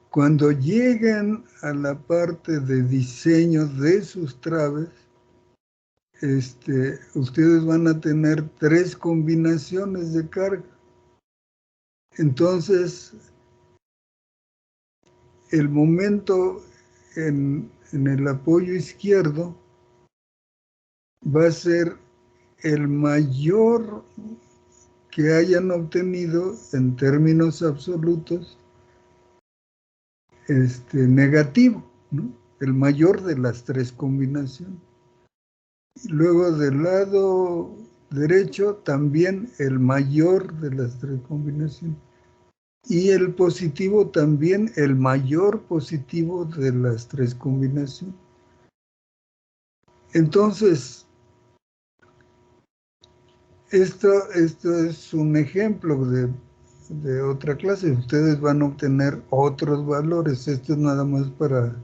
cuando lleguen a la parte de diseño de sus traves, ustedes van a tener 3 combinaciones de carga. Entonces, el momento en el apoyo izquierdo va a ser el mayor que hayan obtenido en términos absolutos negativo, ¿no? El mayor de las 3 combinaciones. Luego del lado derecho también el mayor de las 3 combinaciones. Y el positivo también el mayor positivo de las 3 combinaciones. Entonces, esto es un ejemplo de otra clase. Ustedes van a obtener otros valores. Esto es nada más para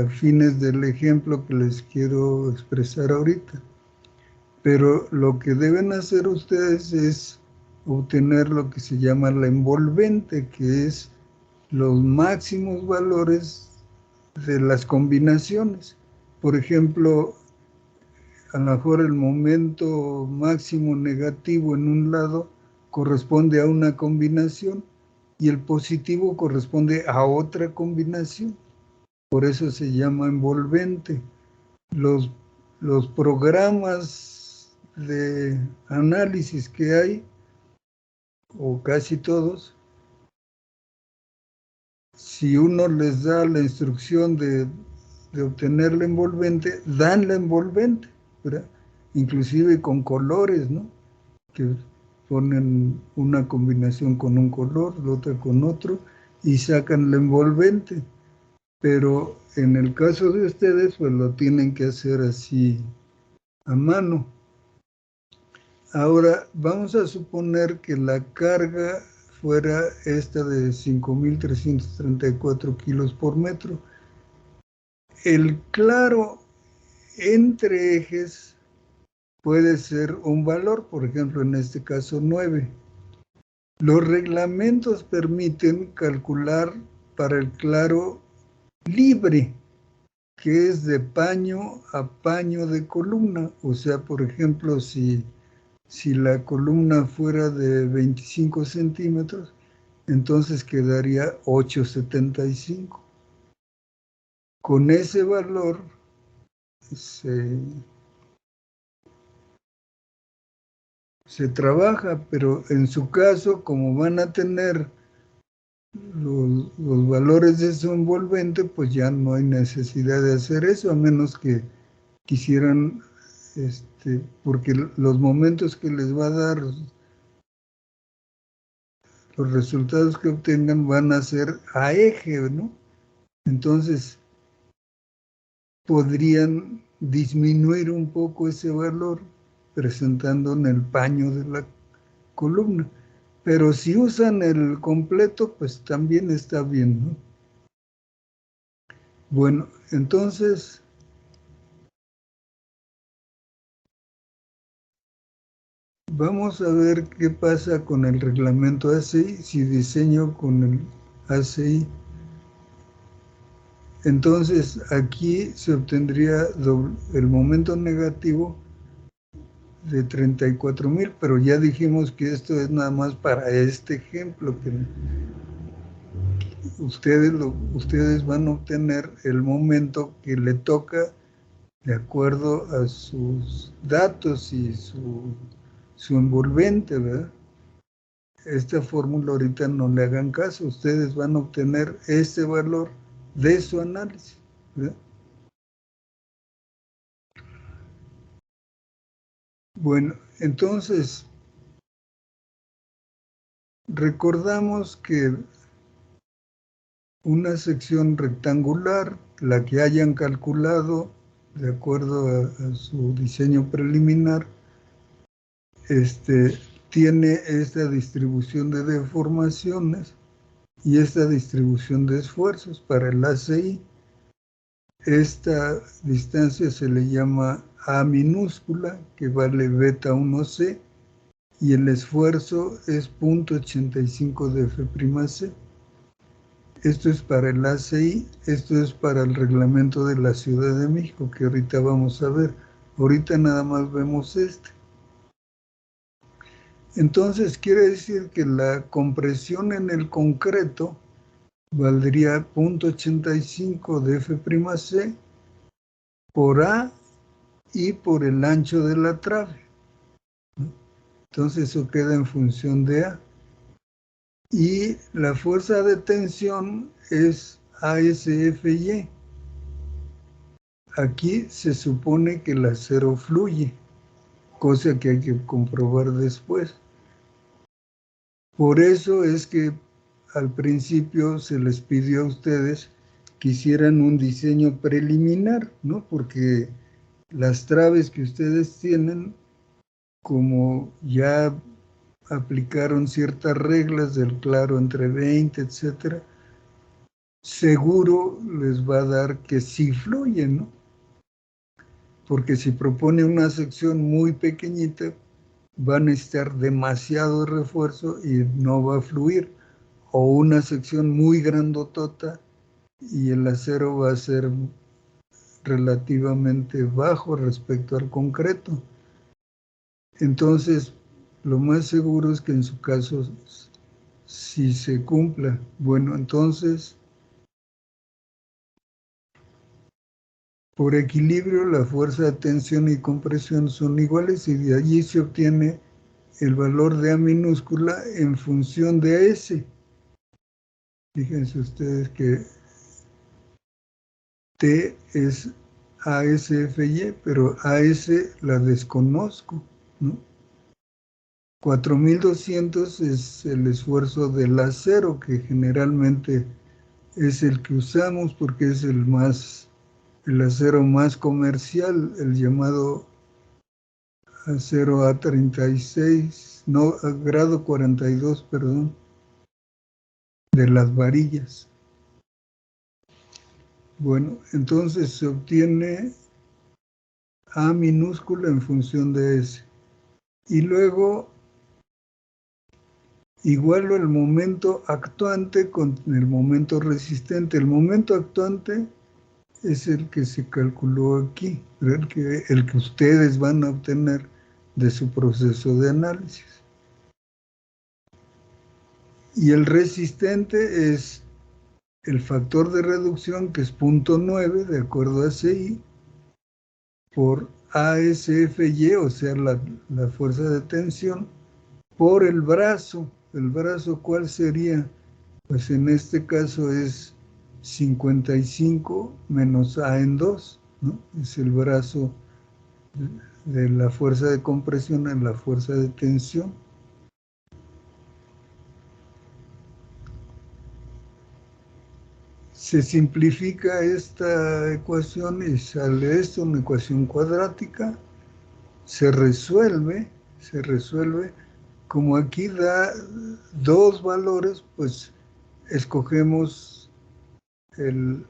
fines del ejemplo que les quiero expresar ahorita. Pero lo que deben hacer ustedes es obtener lo que se llama la envolvente, que es los máximos valores de las combinaciones. Por ejemplo, a lo mejor el momento máximo negativo en un lado corresponde a una combinación y el positivo corresponde a otra combinación. Por eso se llama envolvente. Los programas de análisis que hay, o casi todos, si uno les da la instrucción de obtener la envolvente, dan la envolvente, ¿verdad? Inclusive con colores, ¿no? Que ponen una combinación con un color, la otra con otro, y sacan la envolvente. Pero en el caso de ustedes, pues lo tienen que hacer así a mano. Ahora, vamos a suponer que la carga fuera esta de 5.334 kilos por metro. El claro entre ejes puede ser un valor, por ejemplo, en este caso 9. Los reglamentos permiten calcular para el claro libre, que es de paño a paño de columna. O sea, por ejemplo, si la columna fuera de 25 centímetros, entonces quedaría 8,75. Con ese valor se trabaja, pero en su caso, como van a tener los valores de su envolvente, pues ya no hay necesidad de hacer eso, a menos que quisieran, porque los momentos que les va a dar, los resultados que obtengan van a ser a eje, ¿no? Entonces, podrían disminuir un poco ese valor presentando en el paño de la columna. Pero si usan el completo, pues también está bien, ¿no? Bueno, entonces, vamos a ver qué pasa con el reglamento ACI, si diseño con el ACI. Entonces, aquí se obtendría el momento negativo de 34,000, pero ya dijimos que esto es nada más para este ejemplo, que ustedes van a obtener el momento que le toca de acuerdo a sus datos y su envolvente, ¿verdad? Esta fórmula ahorita no le hagan caso, ustedes van a obtener este valor de su análisis, ¿verdad? Bueno, entonces, recordamos que una sección rectangular, la que hayan calculado de acuerdo a su diseño preliminar, tiene esta distribución de deformaciones y esta distribución de esfuerzos. Para el ACI, esta distancia se le llama A minúscula, que vale beta 1C, y el esfuerzo es 0.85 de F'C. Esto es para el ACI, esto es para el reglamento de la Ciudad de México, que ahorita vamos a ver. Ahorita nada más vemos este. Entonces quiere decir que la compresión en el concreto valdría 0.85 de F'C por A y por el ancho de la trave. Entonces eso queda en función de A. Y la fuerza de tensión es ASFY. Aquí se supone que el acero fluye, cosa que hay que comprobar después. Por eso es que al principio se les pidió a ustedes que hicieran un diseño preliminar, ¿no? Porque las traves que ustedes tienen, como ya aplicaron ciertas reglas del claro entre 20, etcétera, seguro les va a dar que sí fluye, ¿no? Porque si propone una sección muy pequeñita, va a necesitar demasiado refuerzo y no va a fluir. O una sección muy grandotota y el acero va a ser relativamente bajo respecto al concreto. Entonces, lo más seguro es que en su caso sí se cumpla. Bueno, entonces, por equilibrio, la fuerza de tensión y compresión son iguales y de allí se obtiene el valor de A minúscula en función de S. Fíjense ustedes que T es ASFY, pero AS la desconozco, ¿no? 4200 es el esfuerzo del acero, que generalmente es el que usamos porque es el acero más comercial, el llamado acero A36, no, grado 42, perdón, de las varillas. Bueno, entonces se obtiene A minúscula en función de S. Y luego igualo el momento actuante con el momento resistente. El momento actuante es el que se calculó aquí, el que ustedes van a obtener de su proceso de análisis. Y el resistente es el factor de reducción, que es 0.9, de acuerdo a CI, por ASFY, o sea, la fuerza de tensión, por el brazo. ¿El brazo cuál sería? Pues en este caso es 55 menos A en 2, ¿no? Es el brazo de la fuerza de compresión en la fuerza de tensión. Se simplifica esta ecuación y sale esto, una ecuación cuadrática. Se resuelve, como aquí da dos valores, pues escogemos el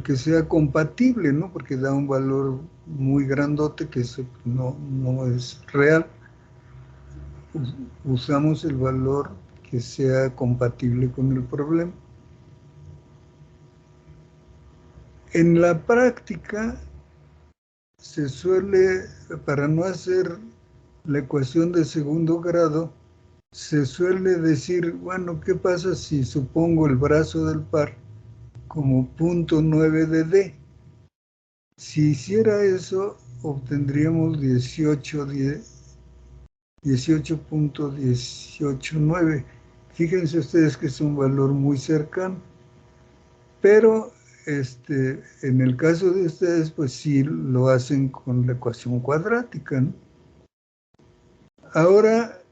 que sea compatible, ¿no? Porque da un valor muy grandote que no es real. Usamos el valor que sea compatible con el problema. En la práctica se suele, para no hacer la ecuación de segundo grado, se suele decir, bueno, ¿qué pasa si supongo el brazo del par como 0.9 de D? Si hiciera eso, obtendríamos 18.189. Fíjense ustedes que es un valor muy cercano. Pero en el caso de ustedes, pues sí lo hacen con la ecuación cuadrática, ¿no? Ahora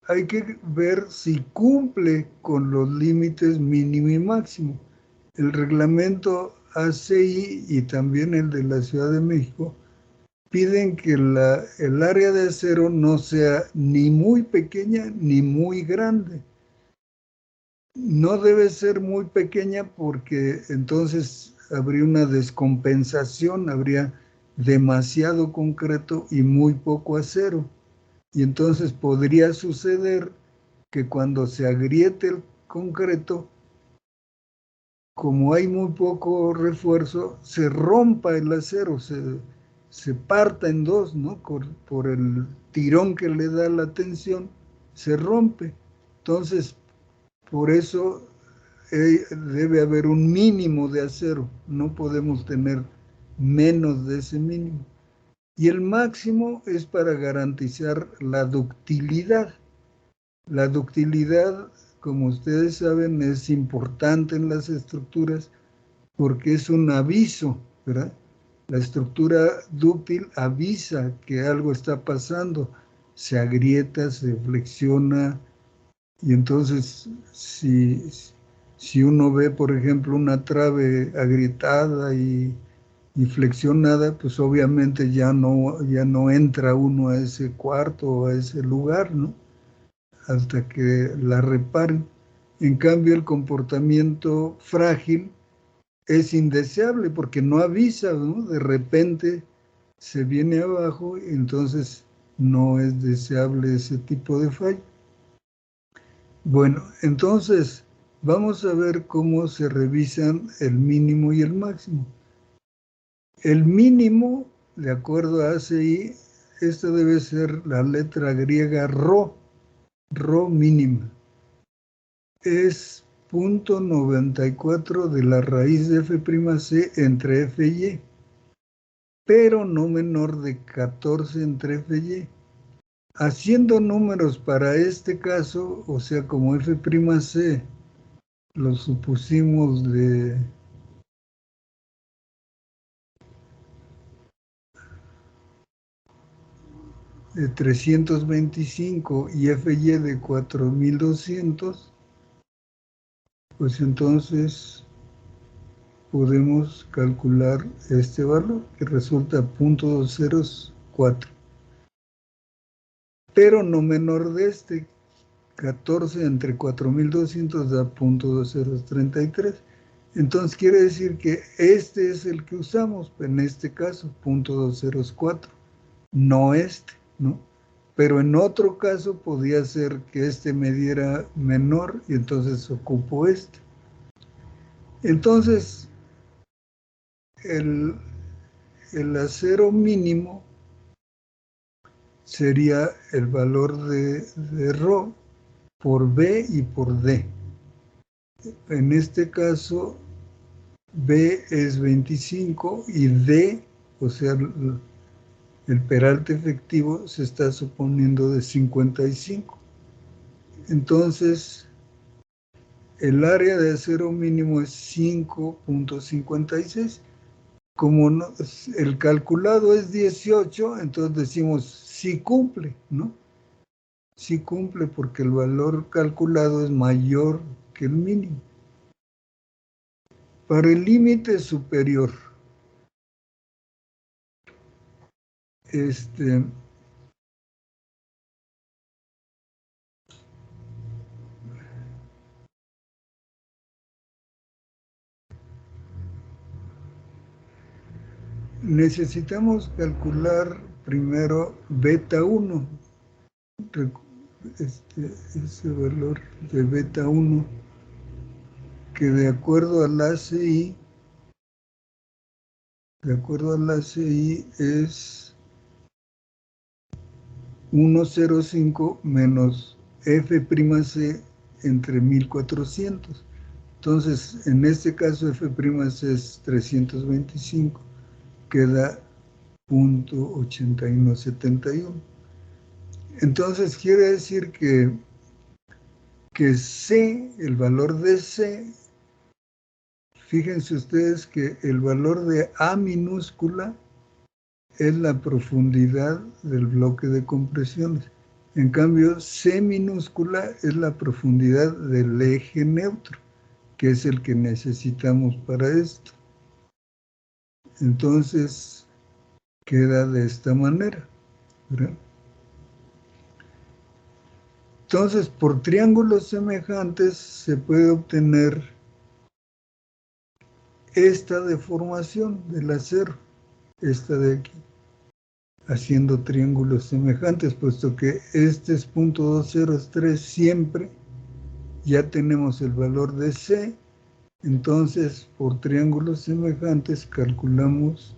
hay que ver si cumple con los límites mínimo y máximo. El reglamento ACI y también el de la Ciudad de México piden que el área de acero no sea ni muy pequeña ni muy grande. No debe ser muy pequeña porque entonces habría una descompensación, habría demasiado concreto y muy poco acero. Y entonces podría suceder que cuando se agriete el concreto, como hay muy poco refuerzo, se rompa el acero, se parta en dos, ¿no? Por el tirón que le da la tensión, se rompe. Entonces, por eso debe haber un mínimo de acero, no podemos tener menos de ese mínimo. Y el máximo es para garantizar la ductilidad. La ductilidad, como ustedes saben, es importante en las estructuras porque es un aviso, ¿verdad? La estructura dúctil avisa que algo está pasando, se agrieta, se flexiona, y entonces si uno ve, por ejemplo, una trave agrietada y flexionada, pues obviamente ya no entra uno a ese cuarto o a ese lugar, ¿no? Hasta que la reparen. En cambio, el comportamiento frágil es indeseable porque no avisa, ¿no? De repente se viene abajo y entonces no es deseable ese tipo de fallo. Bueno, entonces vamos a ver cómo se revisan el mínimo y el máximo. El mínimo, de acuerdo a ACI, esta debe ser la letra griega rho mínima. Es 0.94 de la raíz de F'C entre F y Y, pero no menor de 14 entre F y Y. Haciendo números para este caso, o sea, como F'C lo supusimos de 325 y FY de 4200, pues entonces podemos calcular este valor que resulta 0.204, pero no menor de este. 14 entre 4200 da 0.2033. Entonces quiere decir que este es el que usamos, en este caso 0.204, no este, ¿no? Pero en otro caso podía ser que este me diera menor y entonces ocupo este. Entonces, el acero mínimo sería el valor de ρ por B y por D. En este caso, B es 25 y D, o sea, el peralte efectivo se está suponiendo de 55. Entonces, el área de acero mínimo es 5.56. Como no, el calculado es 18, entonces decimos sí cumple, ¿no? Sí cumple porque el valor calculado es mayor que el mínimo. Para el límite superior, necesitamos calcular primero beta 1, ese valor de beta 1, que de acuerdo al ACI es 105 menos F'C entre 1400. Entonces, en este caso F'C es 325, queda 0.8171. Entonces quiere decir que C, el valor de C, fíjense ustedes que el valor de A minúscula es la profundidad del bloque de compresiones. En cambio, C minúscula es la profundidad del eje neutro, que es el que necesitamos para esto. Entonces, queda de esta manera, ¿verdad? Entonces, por triángulos semejantes se puede obtener esta deformación del acero, esta de aquí. haciendo triángulos semejantes, puesto que este es 0.203 siempre, ya tenemos el valor de C, entonces por triángulos semejantes calculamos,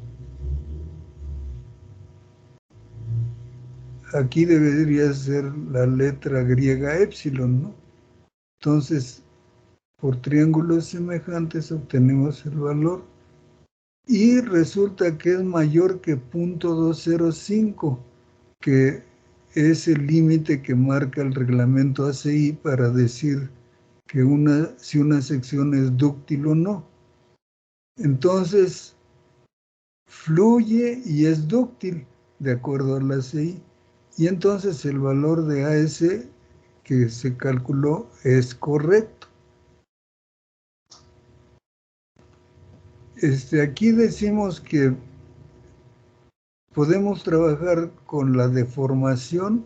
aquí debería ser la letra griega epsilon, ¿no? Entonces, por triángulos semejantes obtenemos el valor y resulta que es mayor que 0.205, que es el límite que marca el reglamento ACI para decir que si una sección es dúctil o no. Entonces, fluye y es dúctil, de acuerdo a la ACI, y entonces el valor de AS que se calculó es correcto. Aquí decimos que podemos trabajar con la deformación,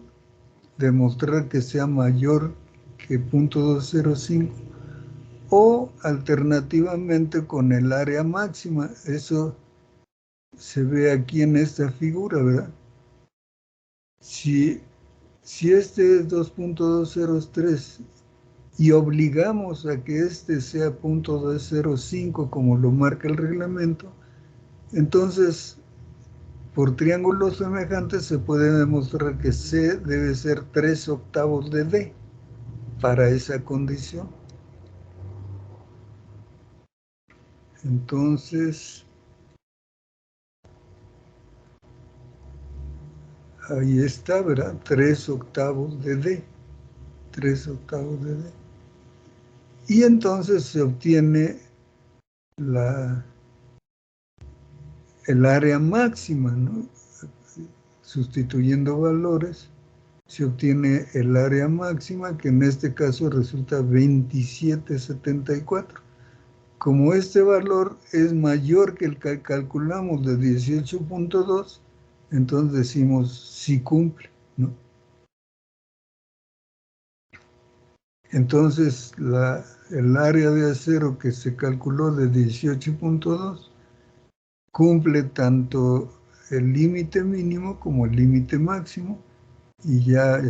demostrar que sea mayor que 0.205, o alternativamente con el área máxima. Eso se ve aquí en esta figura, ¿verdad? Si este es 2.203 y obligamos a que este sea 0.205 como lo marca el reglamento, entonces por triángulos semejantes se puede demostrar que C debe ser 3/8 de D para esa condición. Entonces, ahí está, ¿verdad? 3/8 de D. 3/8 de D. Y entonces se obtiene el área máxima, ¿no? Sustituyendo valores, se obtiene el área máxima, que en este caso resulta 2774. Como este valor es mayor que el que calculamos de 18.2, entonces decimos sí cumple, ¿no? Entonces el área de acero que se calculó de 18.2 cumple tanto el límite mínimo como el límite máximo, y ya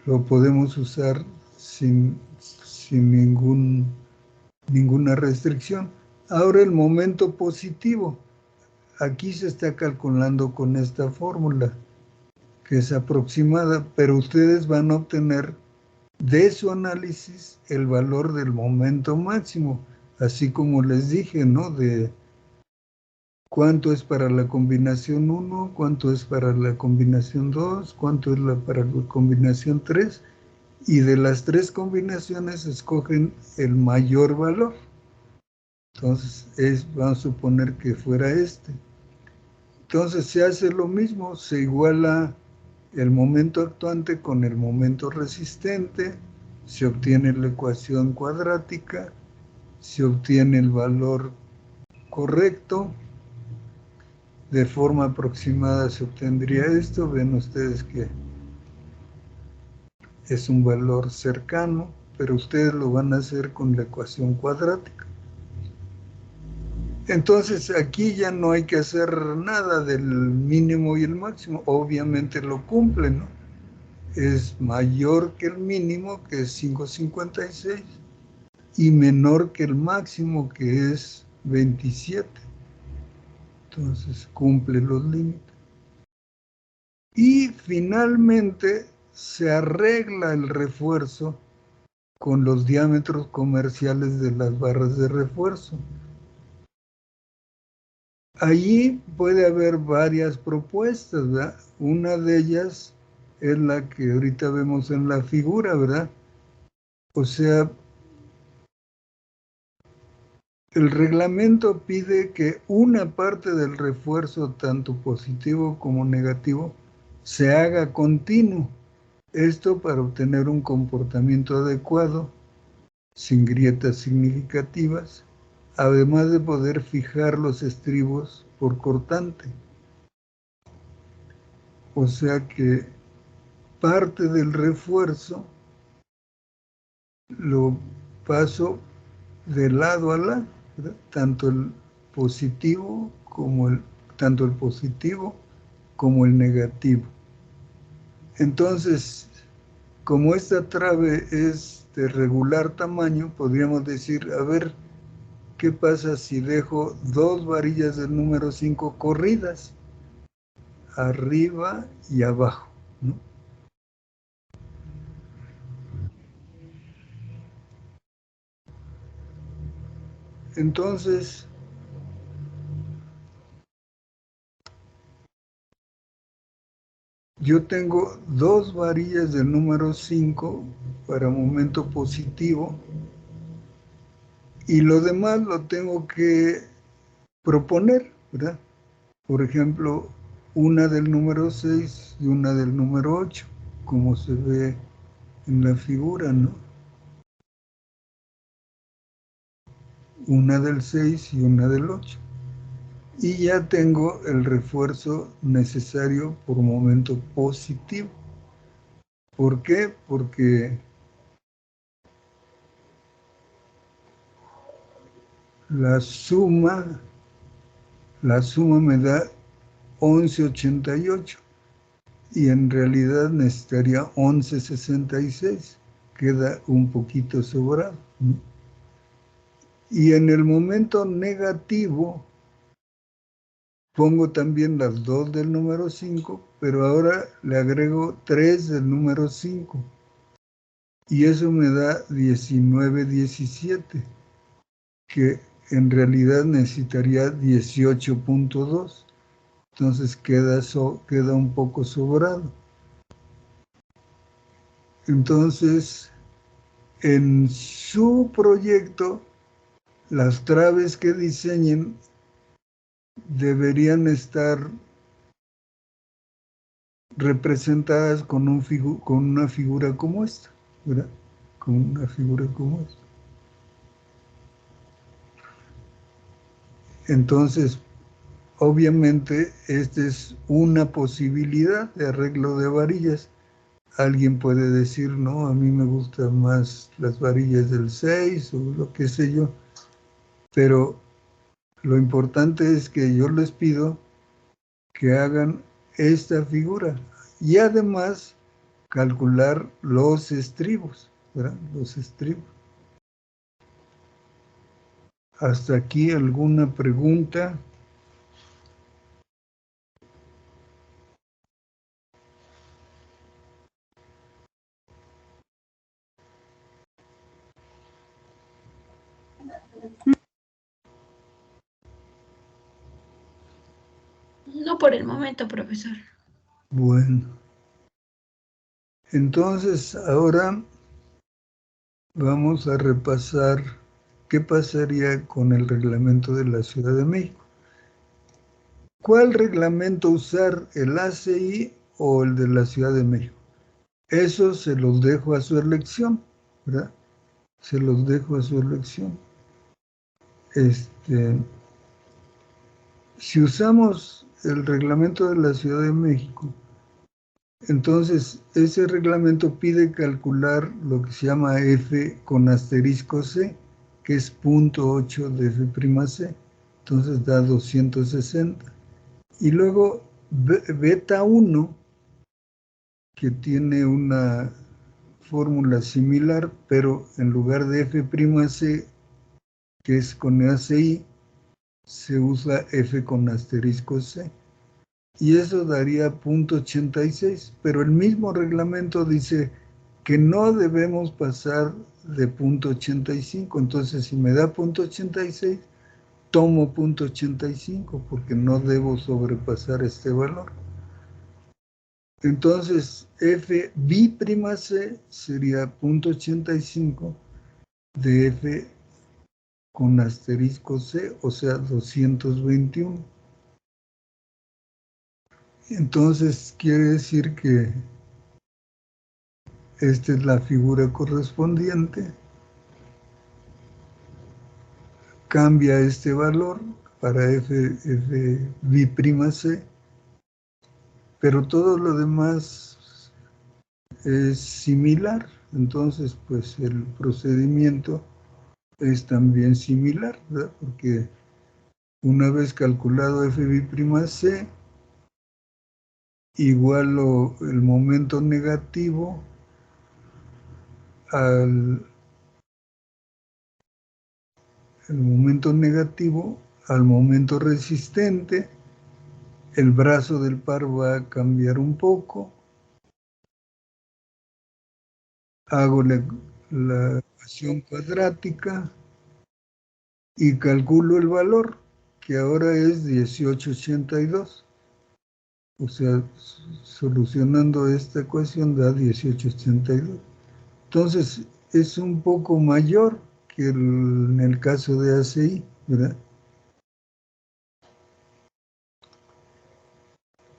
lo podemos usar sin ninguna restricción. Ahora el momento positivo. Aquí se está calculando con esta fórmula, que es aproximada, pero ustedes van a obtener de su análisis el valor del momento máximo, así como les dije, ¿no? De cuánto es para la combinación 1, cuánto es para la combinación 2, cuánto es para la combinación 3, y de las 3 combinaciones escogen el mayor valor. Entonces, vamos a suponer que fuera este. Entonces se hace lo mismo, se iguala el momento actuante con el momento resistente, se obtiene la ecuación cuadrática, se obtiene el valor correcto, de forma aproximada se obtendría esto, ven ustedes que es un valor cercano, pero ustedes lo van a hacer con la ecuación cuadrática. Entonces aquí ya no hay que hacer nada del mínimo y el máximo, obviamente lo cumple, ¿no? Es mayor que el mínimo, que es 5.56, y menor que el máximo, que es 27. Entonces cumple los límites. Y finalmente se arregla el refuerzo con los diámetros comerciales de las barras de refuerzo. Allí puede haber varias propuestas, ¿verdad? Una de ellas es la que ahorita vemos en la figura, ¿verdad? O sea, el reglamento pide que una parte del refuerzo, tanto positivo como negativo, se haga continuo. Esto para obtener un comportamiento adecuado, sin grietas significativas, además de poder fijar los estribos por cortante. O sea que parte del refuerzo lo paso de lado a lado, ¿verdad? Tanto positivo como tanto el positivo como el negativo. Entonces, como esta trave es de regular tamaño, podríamos decir, a ver, ¿qué pasa si dejo dos varillas del número 5 corridas, arriba y abajo, ¿no? Entonces, yo tengo dos varillas del número 5 para momento positivo y lo demás lo tengo que proponer, ¿verdad? Por ejemplo, una del número 6 y una del número 8, como se ve en la figura, ¿no? Una del 6 y una del 8. Y ya tengo el refuerzo necesario por momento positivo. ¿Por qué? Porque la suma me da 11,88 y en realidad necesitaría 11,66. Queda un poquito sobrado, ¿no? Y en el momento negativo pongo también las 2 del número 5, pero ahora le agrego 3 del número 5. Y eso me da 19,17, que en realidad necesitaría 18,2. Entonces queda un poco sobrado. Entonces, en su proyecto, las traves que diseñen deberían estar representadas con una figura como esta, ¿verdad? Con una figura como esta. Entonces, obviamente, esta es una posibilidad de arreglo de varillas. Alguien puede decir, no, a mí me gustan más las varillas del 6 o lo que sé yo, pero lo importante es que yo les pido que hagan esta figura y además calcular los estribos, ¿verdad? Los estribos. ¿Hasta aquí alguna pregunta? No por el momento, profesor. Bueno, entonces ahora vamos a repasar qué pasaría con el reglamento de la Ciudad de México. ¿Cuál reglamento usar, el ACI o el de la Ciudad de México? Eso se los dejo a su elección, ¿verdad? Se los dejo a su elección. Si usamos el reglamento de la Ciudad de México, entonces ese reglamento pide calcular lo que se llama F con asterisco C, que es 0,8 de F', entonces da 260. Y luego beta 1, que tiene una fórmula similar, pero en lugar de F'C, que es con ACI, se usa F con asterisco C. Y eso daría 0,86, pero el mismo reglamento dice que no debemos pasar de 0,85. Entonces, si me da 0,86, tomo 0,85 porque no debo sobrepasar este valor. Entonces, F'C sería 0,85 de F con asterisco C, o sea, 221. Entonces, quiere decir que esta es la figura correspondiente. Cambia este valor para F'C, pero todo lo demás es similar. Entonces, pues el procedimiento es también similar, ¿verdad? Porque Una vez calculado F'C, igualo el momento negativo al momento resistente. El brazo del par va a cambiar un poco. Hago la ecuación cuadrática y calculo el valor, que ahora es 1882. O sea, solucionando esta ecuación da 1882. Entonces, es un poco mayor que en el caso de ACI, ¿verdad?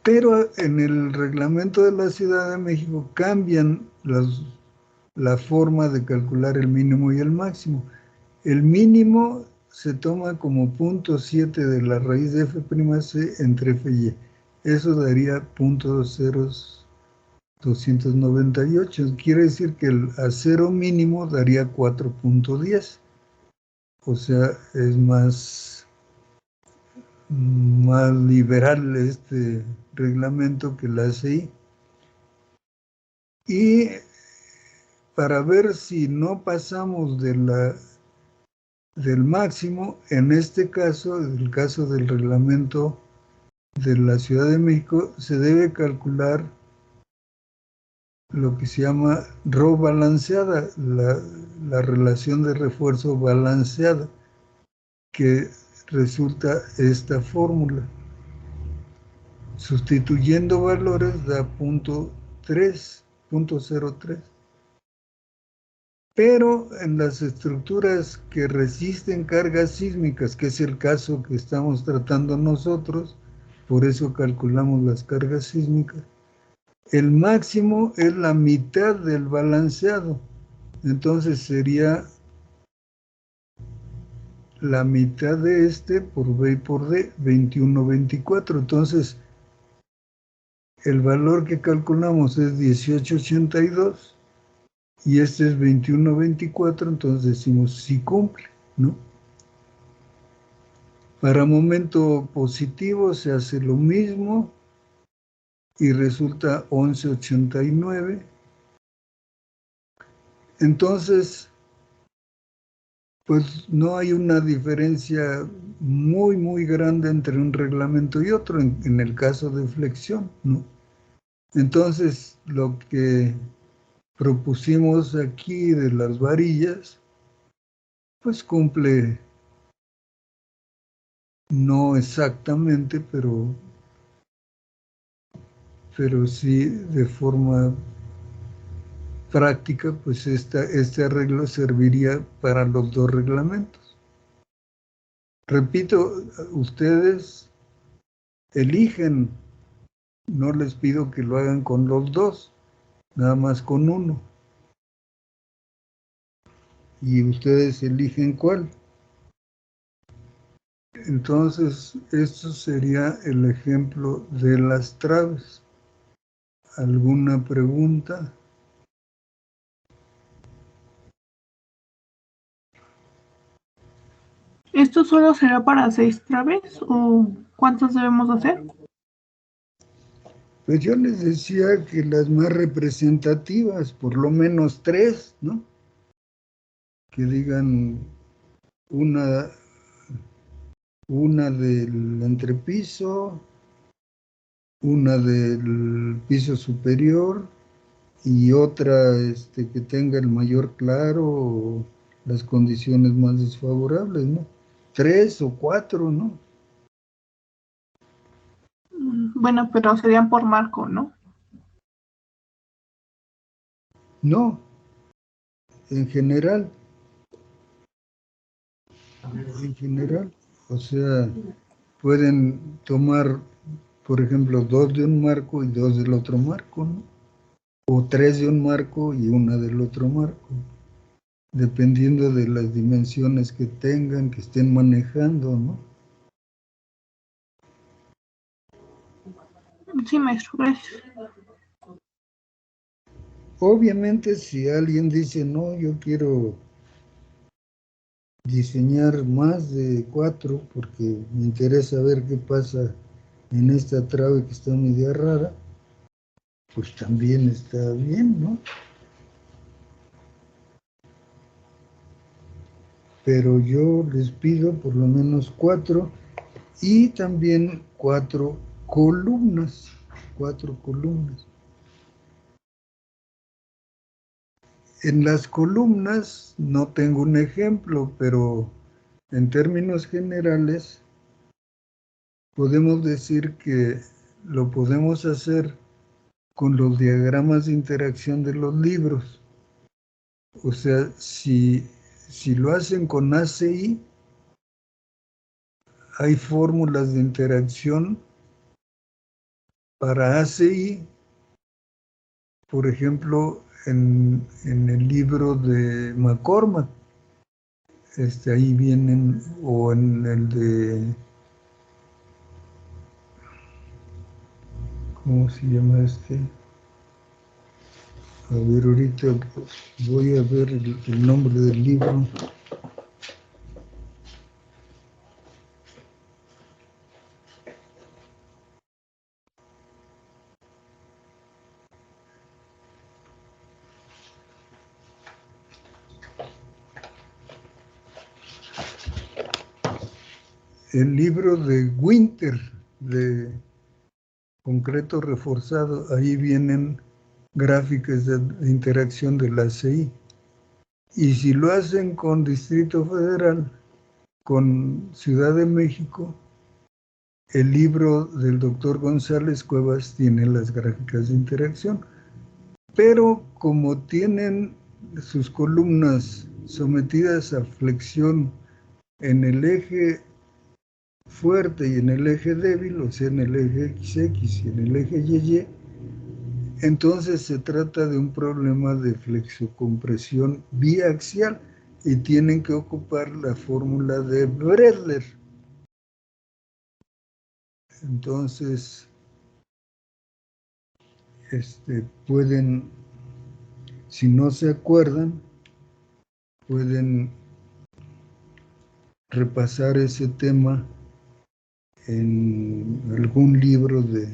Pero en el reglamento de la Ciudad de México cambian la forma de calcular el mínimo y el máximo. El mínimo se toma como 0.7 de la raíz de F'C entre F y Y. Eso daría 0.0298. Quiere decir que el acero mínimo daría 4.10. O sea, es más liberal este reglamento que la ACI. Y para ver si no pasamos del máximo, en este caso, en el caso del reglamento de la Ciudad de México, se debe calcular lo que se llama Rho balanceada, la relación de refuerzo balanceada, que resulta esta fórmula. Sustituyendo valores da 0.03. Pero en las estructuras que resisten cargas sísmicas, que es el caso que estamos tratando nosotros, por eso calculamos las cargas sísmicas, el máximo es la mitad del balanceado. Entonces sería la mitad de este por B y por D, 2124. Entonces, el valor que calculamos es 1882 y este es 2124, entonces decimos sí cumple, ¿no? Para momento positivo se hace lo mismo y resulta 1189. Entonces, pues no hay una diferencia muy grande entre un reglamento y otro en el caso de flexión, ¿no? Entonces, lo que propusimos aquí de las varillas, pues cumple, no exactamente, pero sí de forma práctica, pues este arreglo serviría para los dos reglamentos. Repito, ustedes eligen, no les pido que lo hagan con los dos, nada más con uno. Y ustedes eligen cuál. Entonces, esto sería el ejemplo de las traves. ¿Alguna pregunta? ¿Esto solo será para 6 traves o cuántas debemos hacer? Pues yo les decía que las más representativas, por lo menos 3, ¿no? Que digan una del entrepiso, una del piso superior y otra que tenga el mayor claro o las condiciones más desfavorables, ¿no? 3 o 4, ¿no? Bueno, pero serían por marco, ¿no? No, en general, o sea, pueden tomar, por ejemplo, 2 de un marco y 2 del otro marco, ¿no? O 3 de un marco y una del otro marco, dependiendo de las dimensiones que tengan, que estén manejando, ¿no? Sí, maestro, gracias. Obviamente, si alguien dice, no, yo quiero diseñar más de 4 porque me interesa ver qué pasa en esta trave que está media rara, pues también está bien, ¿no? Pero yo les pido por lo menos 4 y también 4 columnas, 4 columnas. En las columnas no tengo un ejemplo, pero en términos generales podemos decir que lo podemos hacer con los diagramas de interacción de los libros. O sea, si lo hacen con ACI, hay fórmulas de interacción para ACI, por ejemplo, en el libro de McCormack, ahí vienen, o en el de, ¿cómo se llama este? A ver, ahorita voy a ver el nombre del libro. El libro de Winter, de concreto reforzado, ahí vienen gráficas de interacción de la CI. Y si lo hacen con Distrito Federal, con Ciudad de México, el libro del doctor González Cuevas tiene las gráficas de interacción. Pero como tienen sus columnas sometidas a flexión en el eje fuerte y en el eje débil, o sea, en el eje XX y en el eje YY, entonces se trata de un problema de flexocompresión biaxial y tienen que ocupar la fórmula de Bredler. Entonces, pueden, si no se acuerdan, pueden repasar ese tema en algún libro de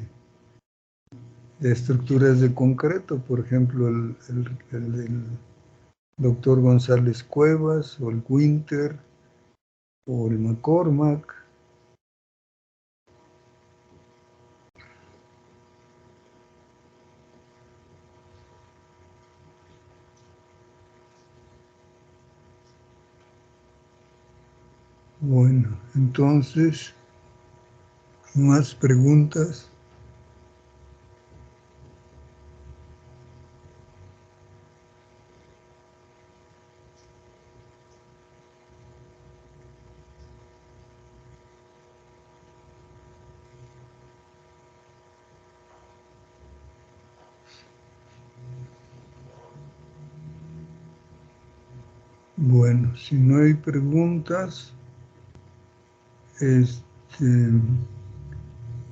estructuras de concreto, por ejemplo, el del doctor González Cuevas, o el Winter, o el McCormack. Bueno, entonces, más preguntas. Bueno, si no hay preguntas,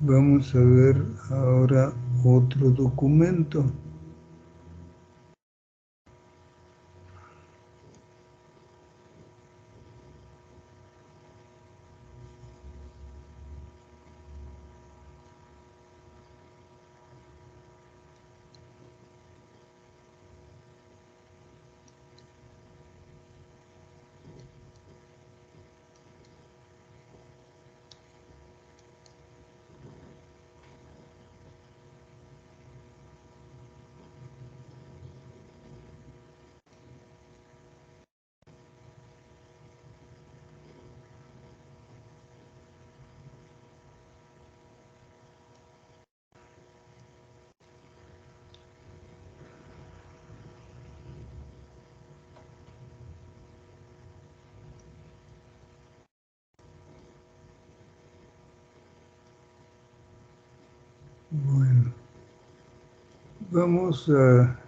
vamos a ver ahora otro documento. Bueno, vamos a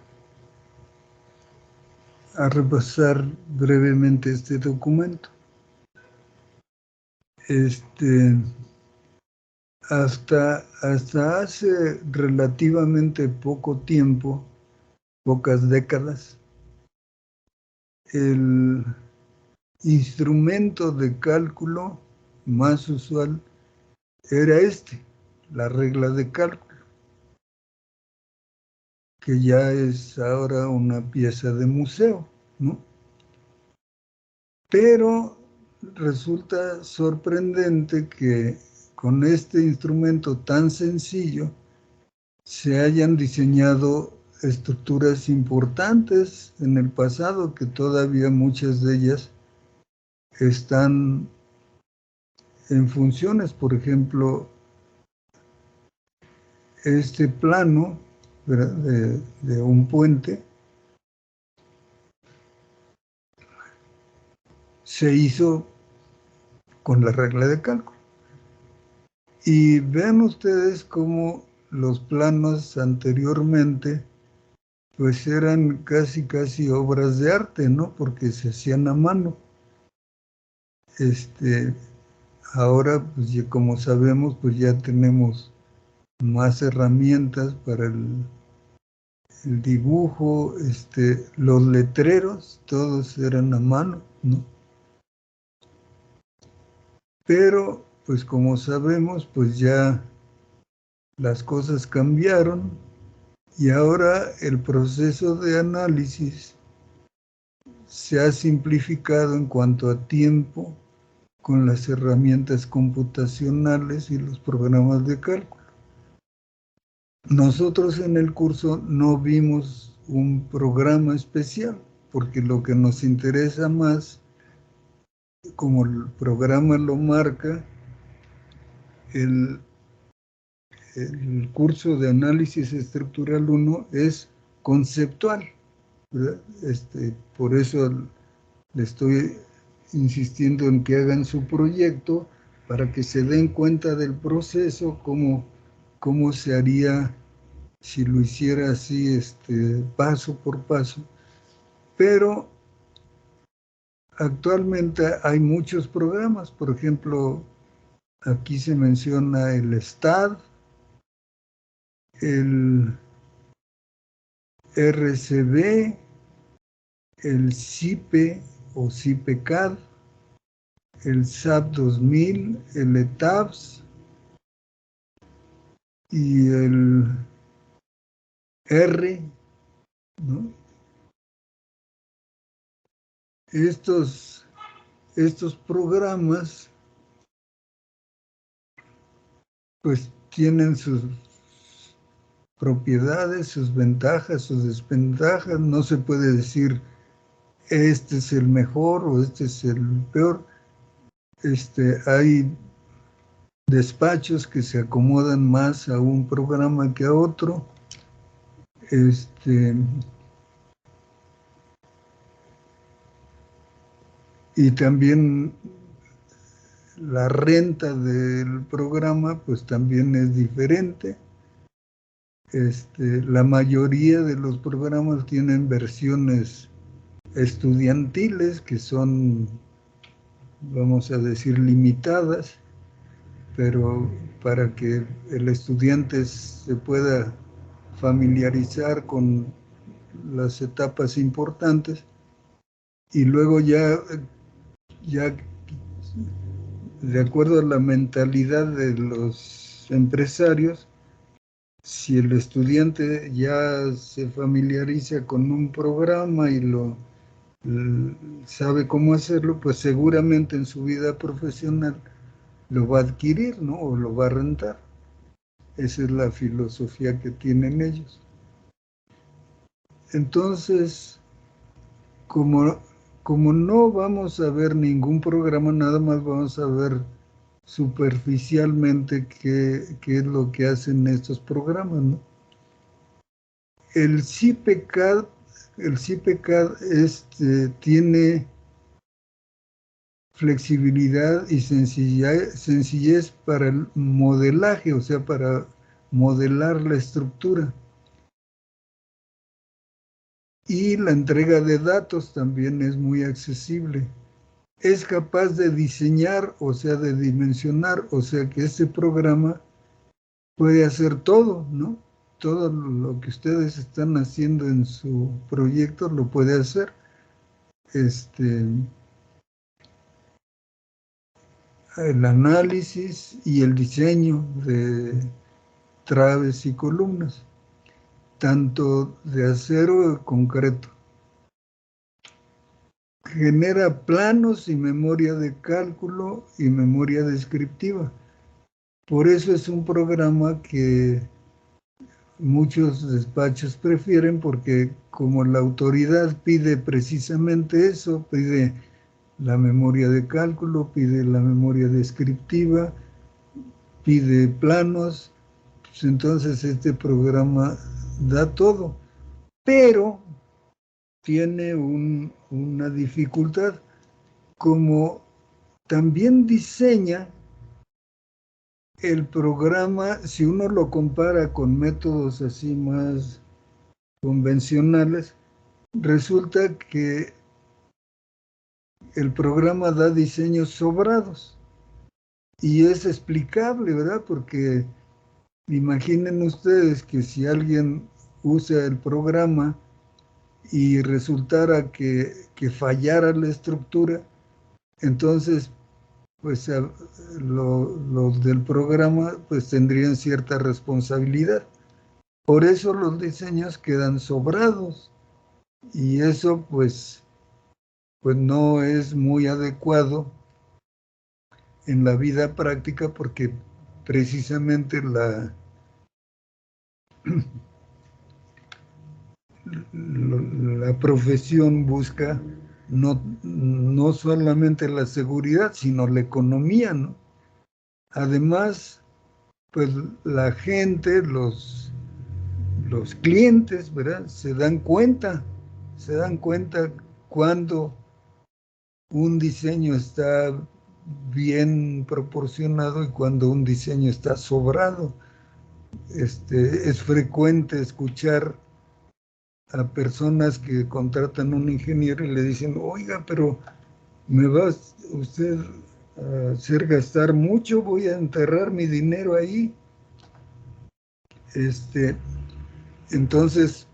repasar brevemente este documento. Hasta hace relativamente poco tiempo, pocas décadas, el instrumento de cálculo más usual era la regla de cálculo, que ya es ahora una pieza de museo, ¿no? Pero resulta sorprendente que con este instrumento tan sencillo se hayan diseñado estructuras importantes en el pasado, que todavía muchas de ellas están en funciones. Por ejemplo, este plano de un puente se hizo con la regla de cálculo. Y vean ustedes cómo los planos anteriormente pues eran casi obras de arte, ¿no? Porque se hacían a mano. Ahora, pues ya, como sabemos, pues ya tenemos más herramientas para el dibujo, los letreros, todos eran a mano, ¿no? Pero, pues como sabemos, pues ya las cosas cambiaron y ahora el proceso de análisis se ha simplificado en cuanto a tiempo con las herramientas computacionales y los programas de cálculo. Nosotros en el curso no vimos un programa especial, porque lo que nos interesa más, como el programa lo marca, el curso de análisis estructural 1 es conceptual, ¿verdad? Por eso le estoy insistiendo en que hagan su proyecto para que se den cuenta del proceso, cómo se haría si lo hiciera así, paso por paso. Pero actualmente hay muchos programas. Por ejemplo, aquí se menciona el STAAD, el RCB, el CIPE o CIPE-CAD, el SAP 2000, el ETABS y el R, ¿no? Estos programas pues tienen sus propiedades, sus ventajas, sus desventajas. No se puede decir este es el mejor o este es el peor. Hay despachos que se acomodan más a un programa que a otro. Y también la renta del programa pues también es diferente. La mayoría de los programas tienen versiones estudiantiles que son, vamos a decir, limitadas, pero para que el estudiante se pueda familiarizar con las etapas importantes y luego ya de acuerdo a la mentalidad de los empresarios, si el estudiante ya se familiariza con un programa y sabe cómo hacerlo, pues seguramente en su vida profesional lo va a adquirir, ¿no? O lo va a rentar. Esa es la filosofía que tienen ellos. Entonces, como no vamos a ver ningún programa, nada más vamos a ver superficialmente qué es lo que hacen estos programas, ¿no? El CIPE-CAD tiene flexibilidad y sencillez para el modelaje, o sea, para modelar la estructura. Y la entrega de datos también es muy accesible. Es capaz de diseñar, o sea, de dimensionar, o sea, que este programa puede hacer todo, ¿no? Todo lo que ustedes están haciendo en su proyecto lo puede hacer. el análisis y el diseño de traves y columnas, tanto de acero de concreto. Genera planos y memoria de cálculo y memoria descriptiva. Por eso es un programa que muchos despachos prefieren, porque como la autoridad pide precisamente eso, pide la memoria de cálculo, pide la memoria descriptiva, pide planos, pues entonces este programa da todo, pero tiene una dificultad, como también diseña el programa, si uno lo compara con métodos así más convencionales, resulta que el programa da diseños sobrados. Y es explicable, ¿verdad? Porque imaginen ustedes que si alguien usa el programa y resultara que fallara la estructura, entonces pues los del programa pues tendrían cierta responsabilidad. Por eso los diseños quedan sobrados, y eso pues no es muy adecuado en la vida práctica, porque precisamente la profesión busca no solamente la seguridad, sino la economía, ¿no? Además, pues la gente, los clientes, ¿verdad? Se dan cuenta cuando un diseño está bien proporcionado y cuando un diseño está sobrado. Es frecuente escuchar a personas que contratan a un ingeniero y le dicen: oiga, pero me va usted a hacer gastar mucho, voy a enterrar mi dinero ahí. Entonces,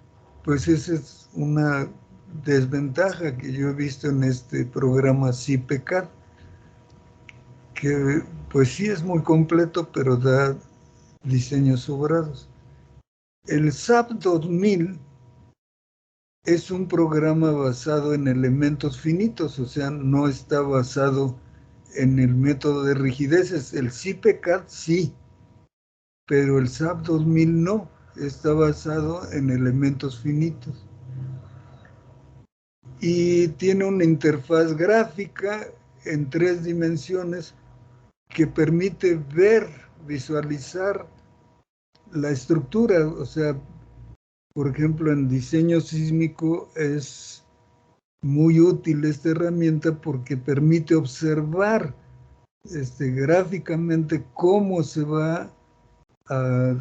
pues esa es una desventaja que yo he visto en este programa CIPECAD, que pues sí es muy completo, pero da diseños sobrados. El SAP 2000 es un programa basado en elementos finitos, o sea, no está basado en el método de rigideces. El CIPECAD sí, pero el SAP 2000 no, está basado en elementos finitos. Y tiene una interfaz gráfica en 3 dimensiones que permite visualizar la estructura. O sea, por ejemplo, en diseño sísmico es muy útil esta herramienta porque permite observar gráficamente cómo se va a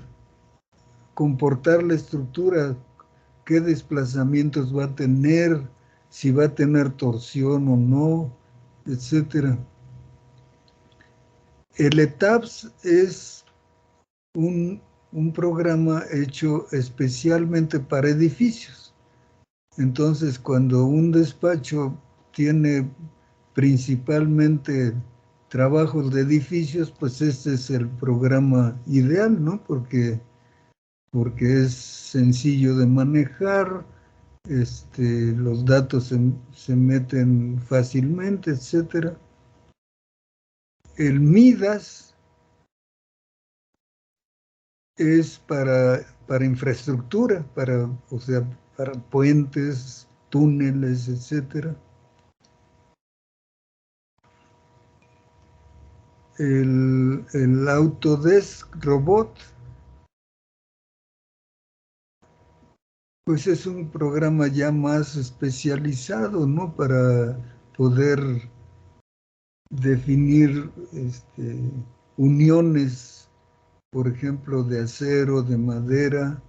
comportar la estructura, qué desplazamientos va a tener, si va a tener torsión o no, etcétera. El ETAPS es un programa hecho especialmente para edificios. Entonces, cuando un despacho tiene principalmente trabajos de edificios, pues este es el programa ideal, ¿no? Porque es sencillo de manejar, los datos se meten fácilmente, etcétera. El MIDAS es para infraestructura, o sea, para puentes, túneles, etcétera. El Autodesk Robot, pues es un programa ya más especializado, ¿no? Para poder definir uniones, por ejemplo, de acero, de madera,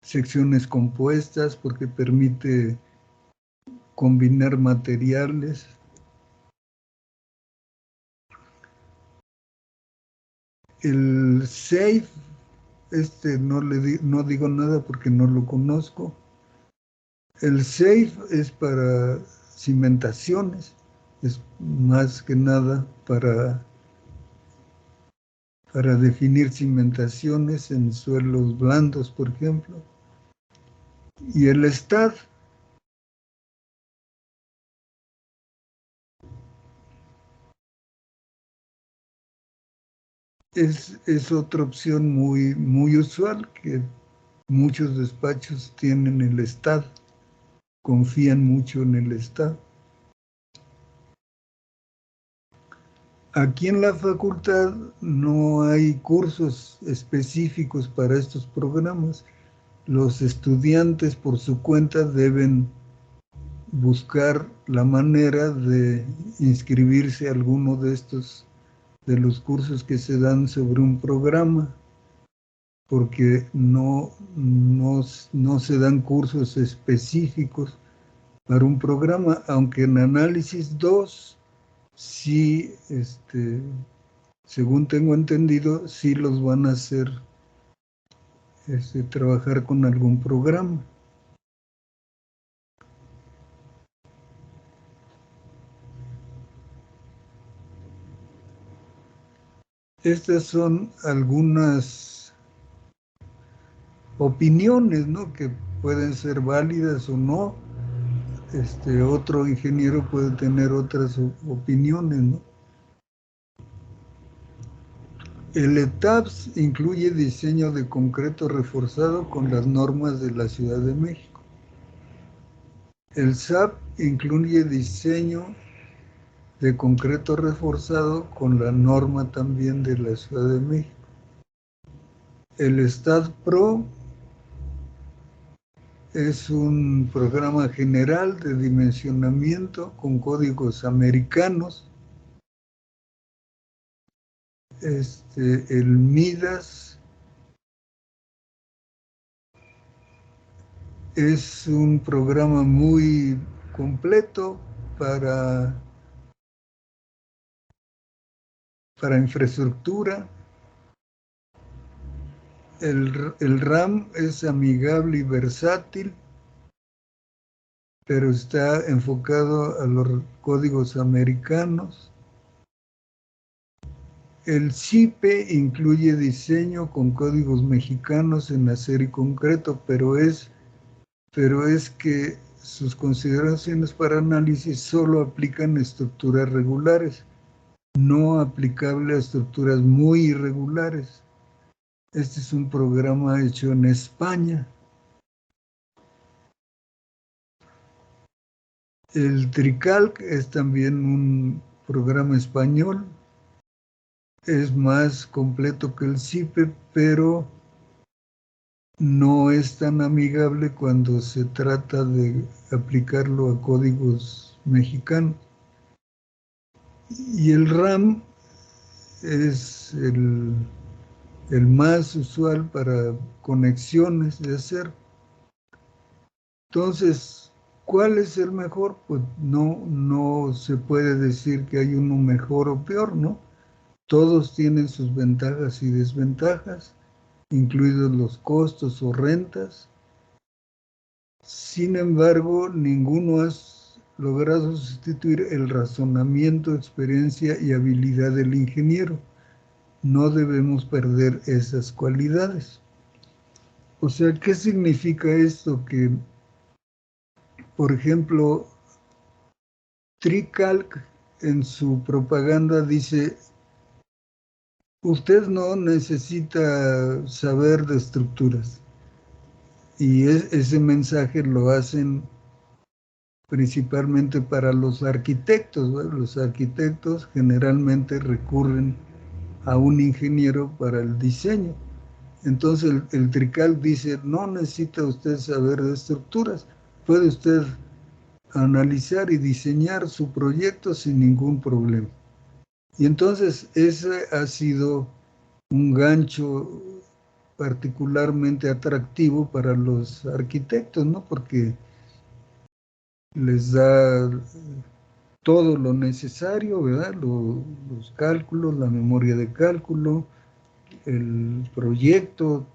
secciones compuestas, porque permite combinar materiales. El SAFE, no digo nada porque no lo conozco. El SAFE es para cimentaciones, es más que nada para definir cimentaciones en suelos blandos, por ejemplo. Y el STAD es otra opción muy usual, que muchos despachos tienen el STAD, confían mucho en el STAD. Aquí en la facultad no hay cursos específicos para estos programas. Los estudiantes por su cuenta deben buscar la manera de inscribirse a alguno de los cursos que se dan sobre un programa, porque no se dan cursos específicos para un programa, aunque en Análisis 2 sí, según tengo entendido, sí los van a hacer trabajar con algún programa. Estas son algunas opiniones, ¿no?, que pueden ser válidas o no. Otro ingeniero puede tener otras opiniones, ¿no? El ETAPS incluye diseño de concreto reforzado con las normas de la Ciudad de México. El SAP incluye diseño de concreto reforzado con la norma también de la Ciudad de México. El STAD Pro es un programa general de dimensionamiento con códigos americanos. El MIDAS es un programa muy completo para infraestructura. El RAM es amigable y versátil, pero está enfocado a los códigos americanos. El CIPE incluye diseño con códigos mexicanos en acero y concreto, pero es que sus consideraciones para análisis solo aplican a estructuras regulares, no aplicable a estructuras muy irregulares. Este es un programa hecho en España. El TriCalc es también un programa español. Es más completo que el CIPE, pero no es tan amigable cuando se trata de aplicarlo a códigos mexicanos. Y el RAM es el más usual para conexiones de acero. Entonces, ¿cuál es el mejor? Pues no se puede decir que hay uno mejor o peor, ¿no? Todos tienen sus ventajas y desventajas, incluidos los costos o rentas. Sin embargo, ninguno ha logrado sustituir el razonamiento, experiencia y habilidad del ingeniero. No debemos perder esas cualidades. O sea, ¿qué significa esto? Que, por ejemplo, TriCalc en su propaganda dice: usted no necesita saber de estructuras. Y ese mensaje lo hacen principalmente para los arquitectos, ¿no? Los arquitectos generalmente recurren a un ingeniero para el diseño. Entonces el TriCalc dice: no necesita usted saber de estructuras, puede usted analizar y diseñar su proyecto sin ningún problema. Y entonces ese ha sido un gancho particularmente atractivo para los arquitectos, ¿no? Porque les da todo lo necesario, ¿verdad? Los cálculos, la memoria de cálculo, el proyecto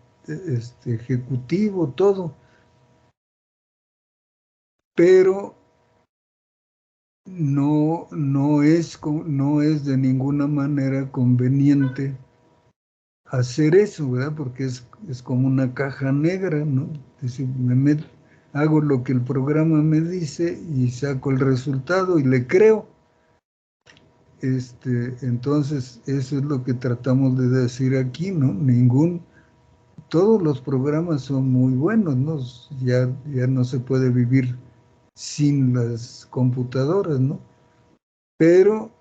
ejecutivo, todo. Pero no es de ninguna manera conveniente hacer eso, ¿verdad? Porque es como una caja negra, ¿no? Es decir, hago lo que el programa me dice y saco el resultado y le creo. Entonces, eso es lo que tratamos de decir aquí, ¿no? Todos los programas son muy buenos, ¿no? Ya no se puede vivir sin las computadoras, ¿no? Pero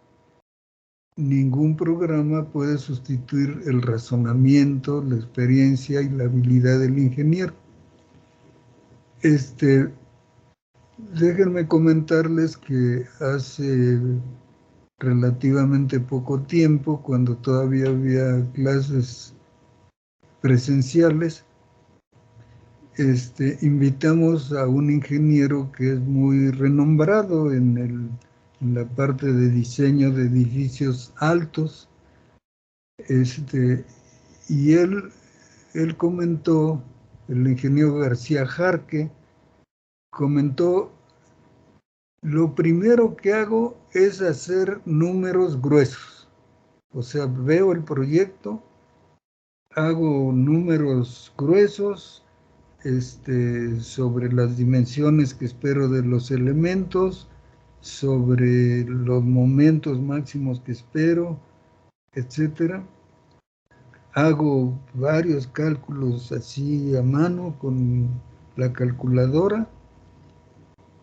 ningún programa puede sustituir el razonamiento, la experiencia y la habilidad del ingeniero. Déjenme comentarles que hace relativamente poco tiempo, cuando todavía había clases presenciales, invitamos a un ingeniero que es muy renombrado en la parte de diseño de edificios altos, y él comentó, el ingeniero García Jarque, comentó: lo primero que hago es hacer números gruesos. O sea, veo el proyecto, hago números gruesos sobre las dimensiones que espero de los elementos, sobre los momentos máximos que espero, etcétera. Hago varios cálculos así a mano con la calculadora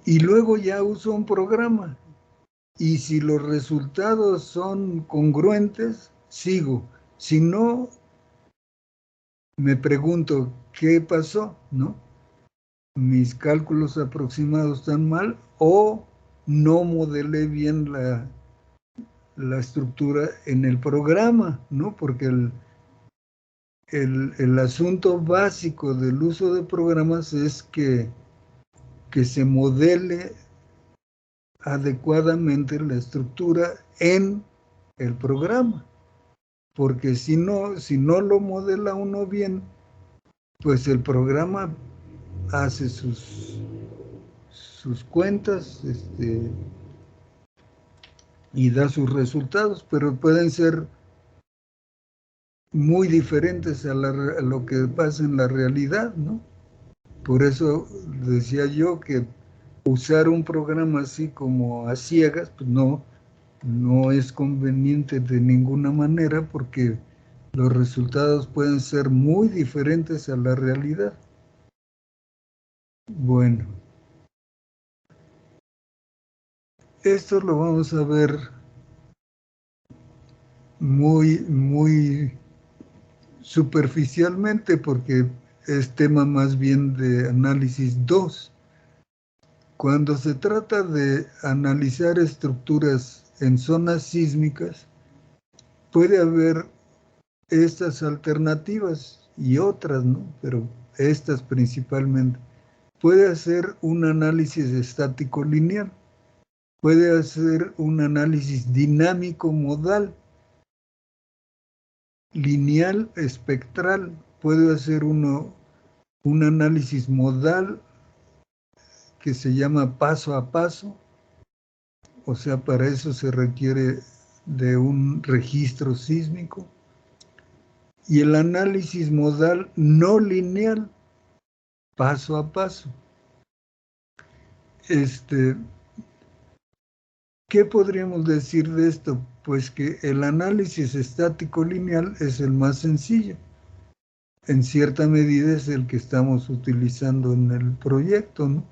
y luego ya uso un programa. Y si los resultados son congruentes, sigo. Si no, me pregunto, ¿qué pasó? ¿No? ¿Mis cálculos aproximados están mal o no modelé bien la estructura en el programa? ¿No? Porque el asunto básico del uso de programas es que se modele adecuadamente la estructura en el programa. Porque si no lo modela uno bien, pues el programa hace sus cuentas y da sus resultados, pero pueden ser muy diferentes a lo que pasa en la realidad, ¿no? Por eso decía yo que usar un programa así como a ciegas, pues no es conveniente de ninguna manera, porque los resultados pueden ser muy diferentes a la realidad. Bueno, esto lo vamos a ver muy superficialmente, porque es tema más bien de análisis 2. Cuando se trata de analizar estructuras en zonas sísmicas, puede haber estas alternativas y otras, ¿no? Pero estas principalmente. Puede hacer un análisis estático lineal, puede hacer un análisis dinámico modal, lineal espectral, puede hacer un análisis modal que se llama paso a paso, o sea, para eso se requiere de un registro sísmico, y el análisis modal no lineal, paso a paso. ¿Qué podríamos decir de esto? Pues que el análisis estático lineal es el más sencillo. En cierta medida es el que estamos utilizando en el proyecto, ¿no?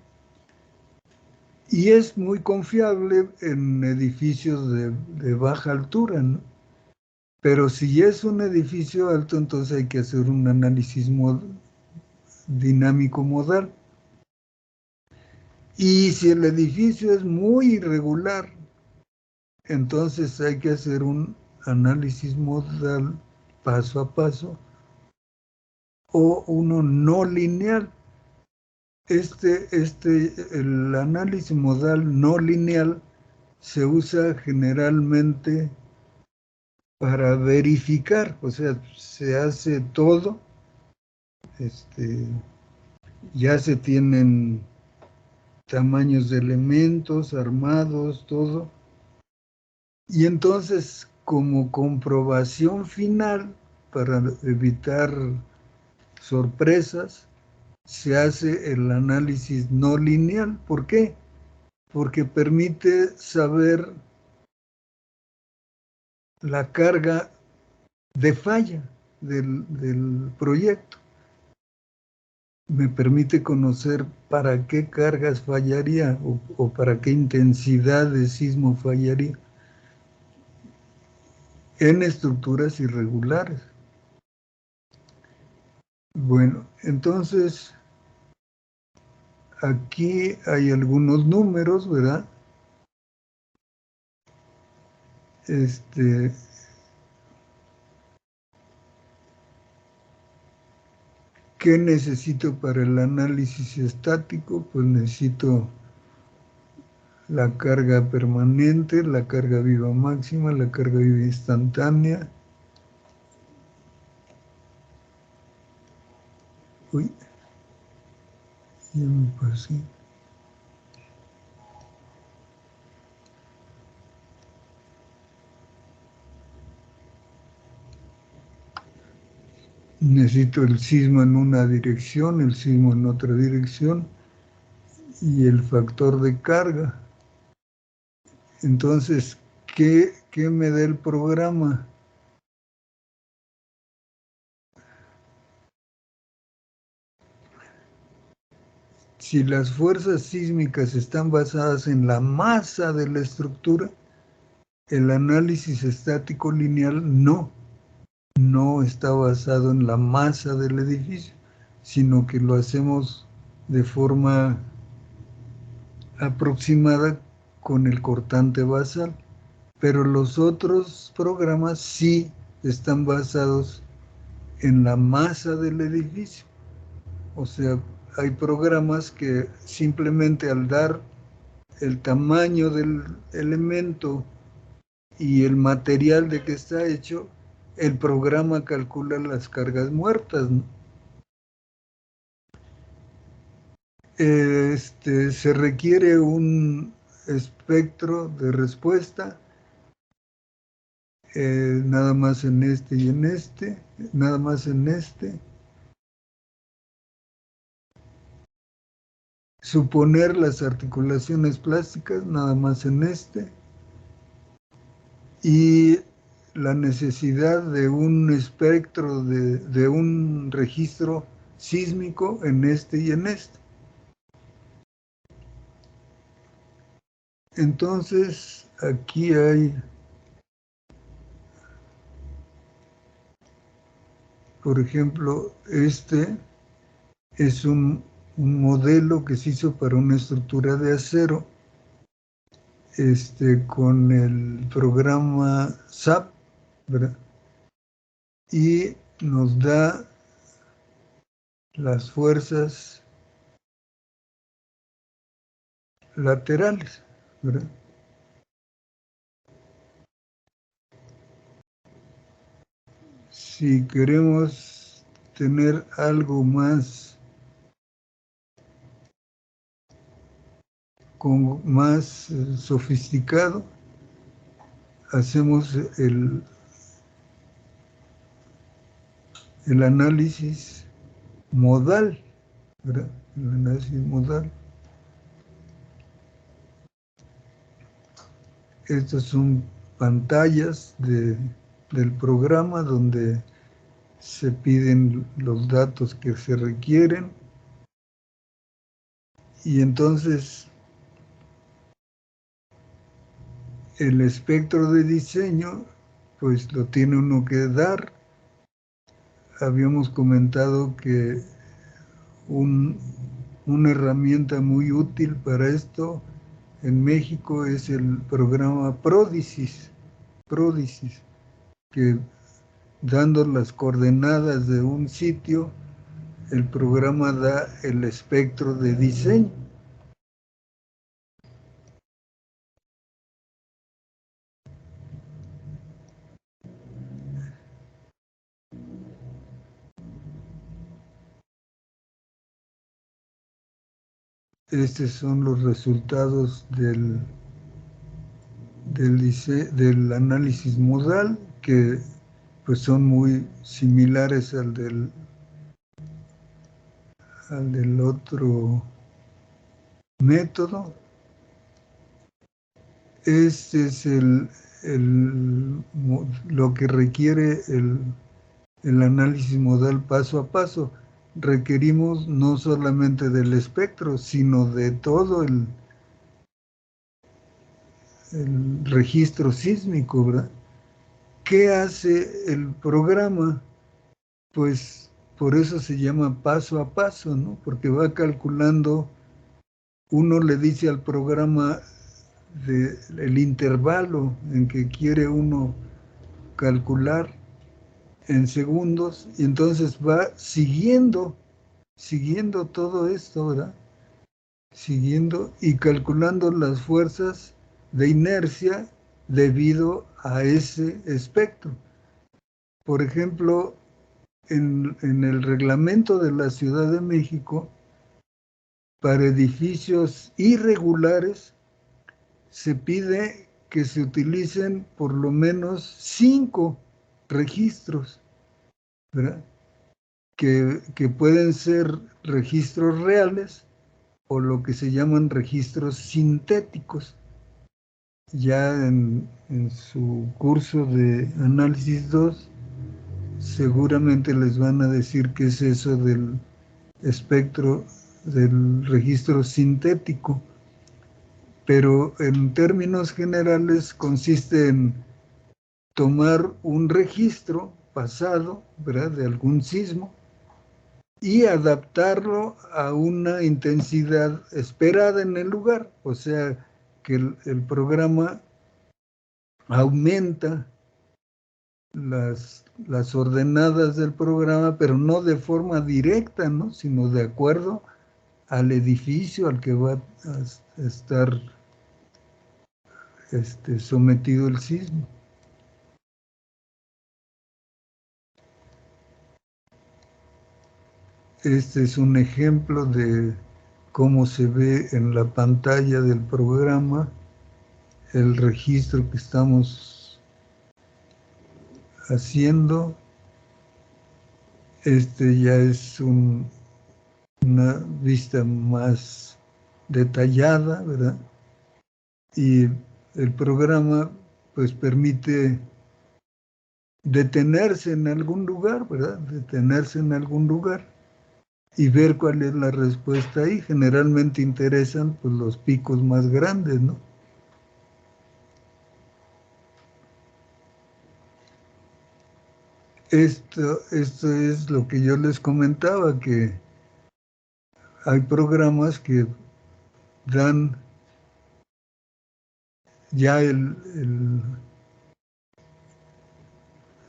Y es muy confiable en edificios de baja altura, ¿no? Pero si es un edificio alto, entonces hay que hacer un análisis dinámico modal. Y si el edificio es muy irregular, entonces hay que hacer un análisis modal paso a paso o uno no lineal. El análisis modal no lineal se usa generalmente para verificar, o sea, se hace todo, ya se tienen tamaños de elementos, armados, todo. Y entonces, como comprobación final, para evitar sorpresas, se hace el análisis no lineal. ¿Por qué? Porque permite saber la carga de falla del proyecto. Me permite conocer para qué cargas fallaría o para qué intensidad de sismo fallaría en estructuras irregulares. Bueno, entonces aquí hay algunos números, ¿verdad? ¿Qué necesito para el análisis estático? Pues necesito la carga permanente, la carga viva máxima, la carga viva instantánea. Uy, ya me pasé. Necesito el sismo en una dirección, el sismo en otra dirección y el factor de carga. Entonces, ¿qué me da el programa? Si las fuerzas sísmicas están basadas en la masa de la estructura, el análisis estático lineal no está basado en la masa del edificio, sino que lo hacemos de forma aproximada con el cortante basal. Pero los otros programas sí están basados en la masa del edificio. O sea, hay programas que simplemente al dar el tamaño del elemento y el material de que está hecho, el programa calcula las cargas muertas, ¿no? Se requiere un espectro de respuesta, nada más en este y en este, nada más en este. Suponer las articulaciones plásticas, nada más en este. Y la necesidad de un espectro, de un registro sísmico en este y en este. Entonces, aquí hay, por ejemplo, este es un modelo que se hizo para una estructura de acero, con el programa SAP, ¿verdad? Y nos da las fuerzas laterales, ¿verdad? Si queremos tener algo más, sofisticado, hacemos el análisis modal, ¿verdad? El análisis modal. Estas son pantallas del programa donde se piden los datos que se requieren y entonces el espectro de diseño pues lo tiene uno que dar. Habíamos comentado que una herramienta muy útil para esto en México es el programa Prodicis, que dando las coordenadas de un sitio, el programa da el espectro de diseño. Estos son los resultados del análisis modal, que pues son muy similares al del otro método. Este es lo que requiere el análisis modal paso a paso. Requerimos no solamente del espectro, sino de todo el registro sísmico, ¿verdad? ¿Qué hace el programa? Pues por eso se llama paso a paso, ¿no? Porque va calculando, uno le dice al programa el intervalo en que quiere uno calcular en segundos, y entonces va siguiendo todo esto, ¿verdad? Siguiendo y calculando las fuerzas de inercia debido a ese espectro. Por ejemplo, en el reglamento de la Ciudad de México, para edificios irregulares, se pide que se utilicen por lo menos 5 registros, ¿verdad? Que pueden ser registros reales o lo que se llaman registros sintéticos. Ya en su curso de análisis 2, seguramente les van a decir qué es eso del espectro del registro sintético, pero en términos generales consiste en tomar un registro pasado, ¿verdad?, de algún sismo, y adaptarlo a una intensidad esperada en el lugar. O sea, que el programa aumenta las ordenadas del programa, pero no de forma directa, ¿no?, sino de acuerdo al edificio al que va a estar sometido el sismo. Este es un ejemplo de cómo se ve en la pantalla del programa el registro que estamos haciendo. Ya es una vista más detallada, ¿verdad? Y el programa pues permite detenerse en algún lugar, ¿verdad? Detenerse en algún lugar y ver cuál es la respuesta ahí. Generalmente interesan pues los picos más grandes, ¿no? Esto es lo que yo les comentaba, que hay programas que dan ya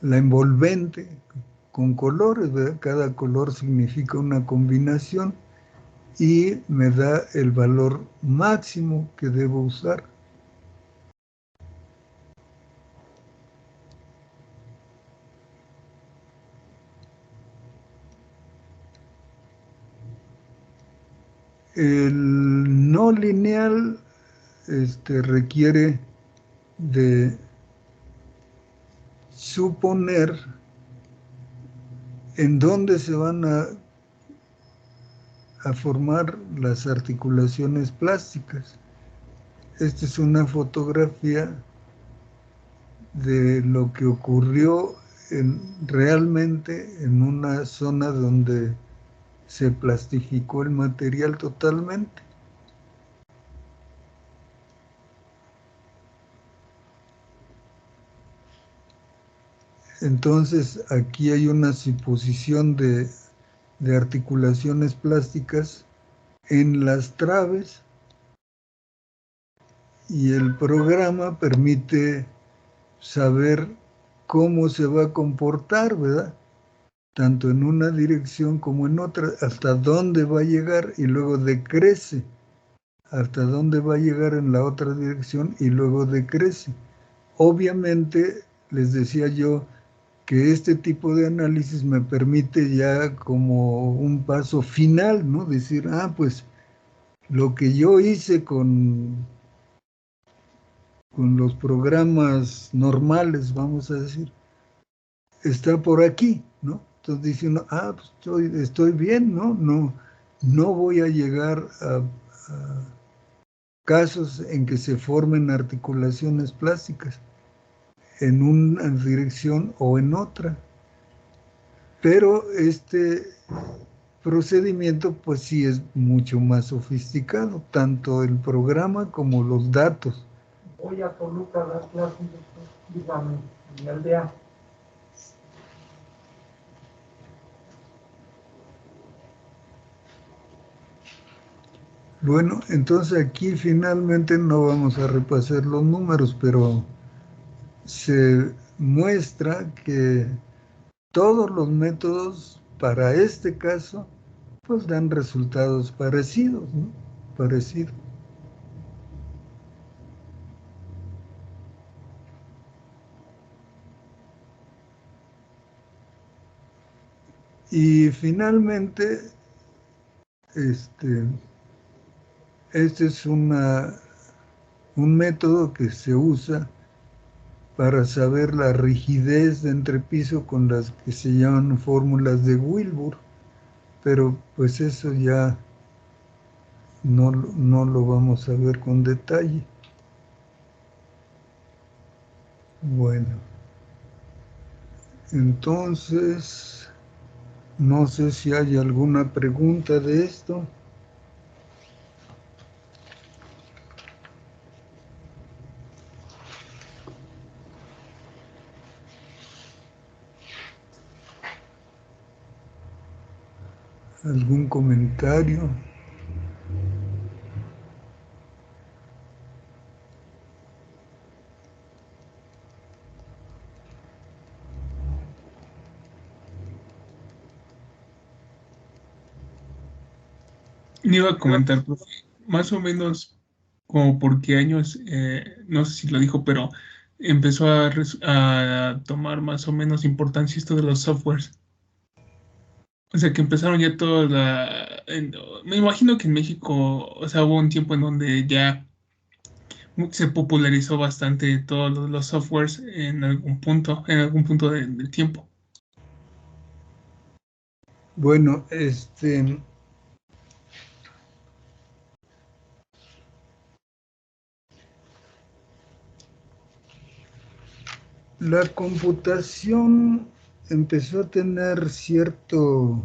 la envolvente con colores, ¿verdad? Cada color significa una combinación y me da el valor máximo que debo usar. El no lineal requiere de suponer en dónde se van a formar las articulaciones plásticas. Esta es una fotografía de lo que ocurrió realmente en una zona donde se plastificó el material totalmente. Entonces, aquí hay una suposición de articulaciones plásticas en las traves, y el programa permite saber cómo se va a comportar, ¿verdad? Tanto en una dirección como en otra, hasta dónde va a llegar, y luego decrece hasta dónde va a llegar en la otra dirección y luego decrece. Obviamente, les decía yo que este tipo de análisis me permite ya como un paso final, ¿no? Decir, pues Lo que yo hice con los programas normales, vamos a decir, está por aquí, ¿no? Entonces dice uno, pues estoy bien, ¿no? No voy a llegar a casos en que se formen articulaciones plásticas en una dirección o en otra. Pero este procedimiento pues sí es mucho más sofisticado, tanto el programa como los datos. Voy a Toluca a dar clases, dígame, en mi aldea. Bueno, entonces aquí finalmente no vamos a repasar los números, pero se muestra que todos los métodos para este caso pues dan resultados parecidos, ¿no? Parecidos. Y finalmente, este es un método que se usa para saber la rigidez de entrepiso con las que se llaman fórmulas de Wilbur, pero pues eso ya no lo vamos a ver con detalle. Bueno, entonces, no sé si hay alguna pregunta de esto. ¿Algún comentario? Me iba a comentar, profe, más o menos como por qué años, no sé si lo dijo, pero empezó a tomar más o menos importancia esto de los softwares. O sea, que empezaron ya toda me imagino que en México, o sea, hubo un tiempo en donde ya se popularizó bastante todos los softwares en algún punto del tiempo. Bueno, la computación empezó a tener cierto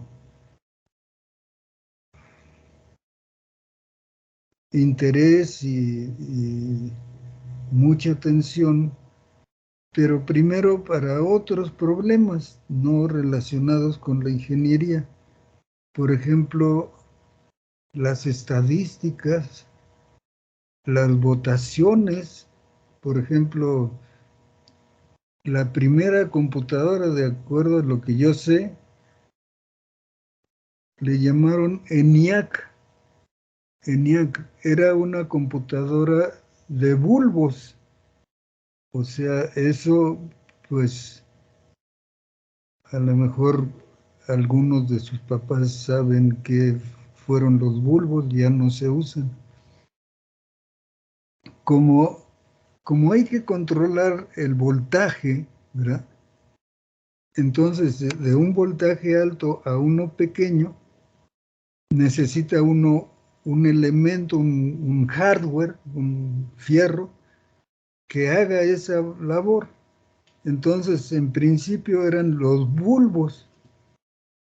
interés y mucha atención, pero primero para otros problemas no relacionados con la ingeniería. Por ejemplo, las estadísticas, las votaciones. Por ejemplo, la primera computadora, de acuerdo a lo que yo sé, le llamaron ENIAC. ENIAC era una computadora de bulbos. O sea, eso, pues, a lo mejor algunos de sus papás saben que fueron los bulbos, ya no se usan. Como, como hay que controlar el voltaje, ¿verdad? Entonces, de un voltaje alto a uno pequeño, necesita uno un elemento, un hardware, un fierro, que haga esa labor. Entonces, en principio eran los bulbos.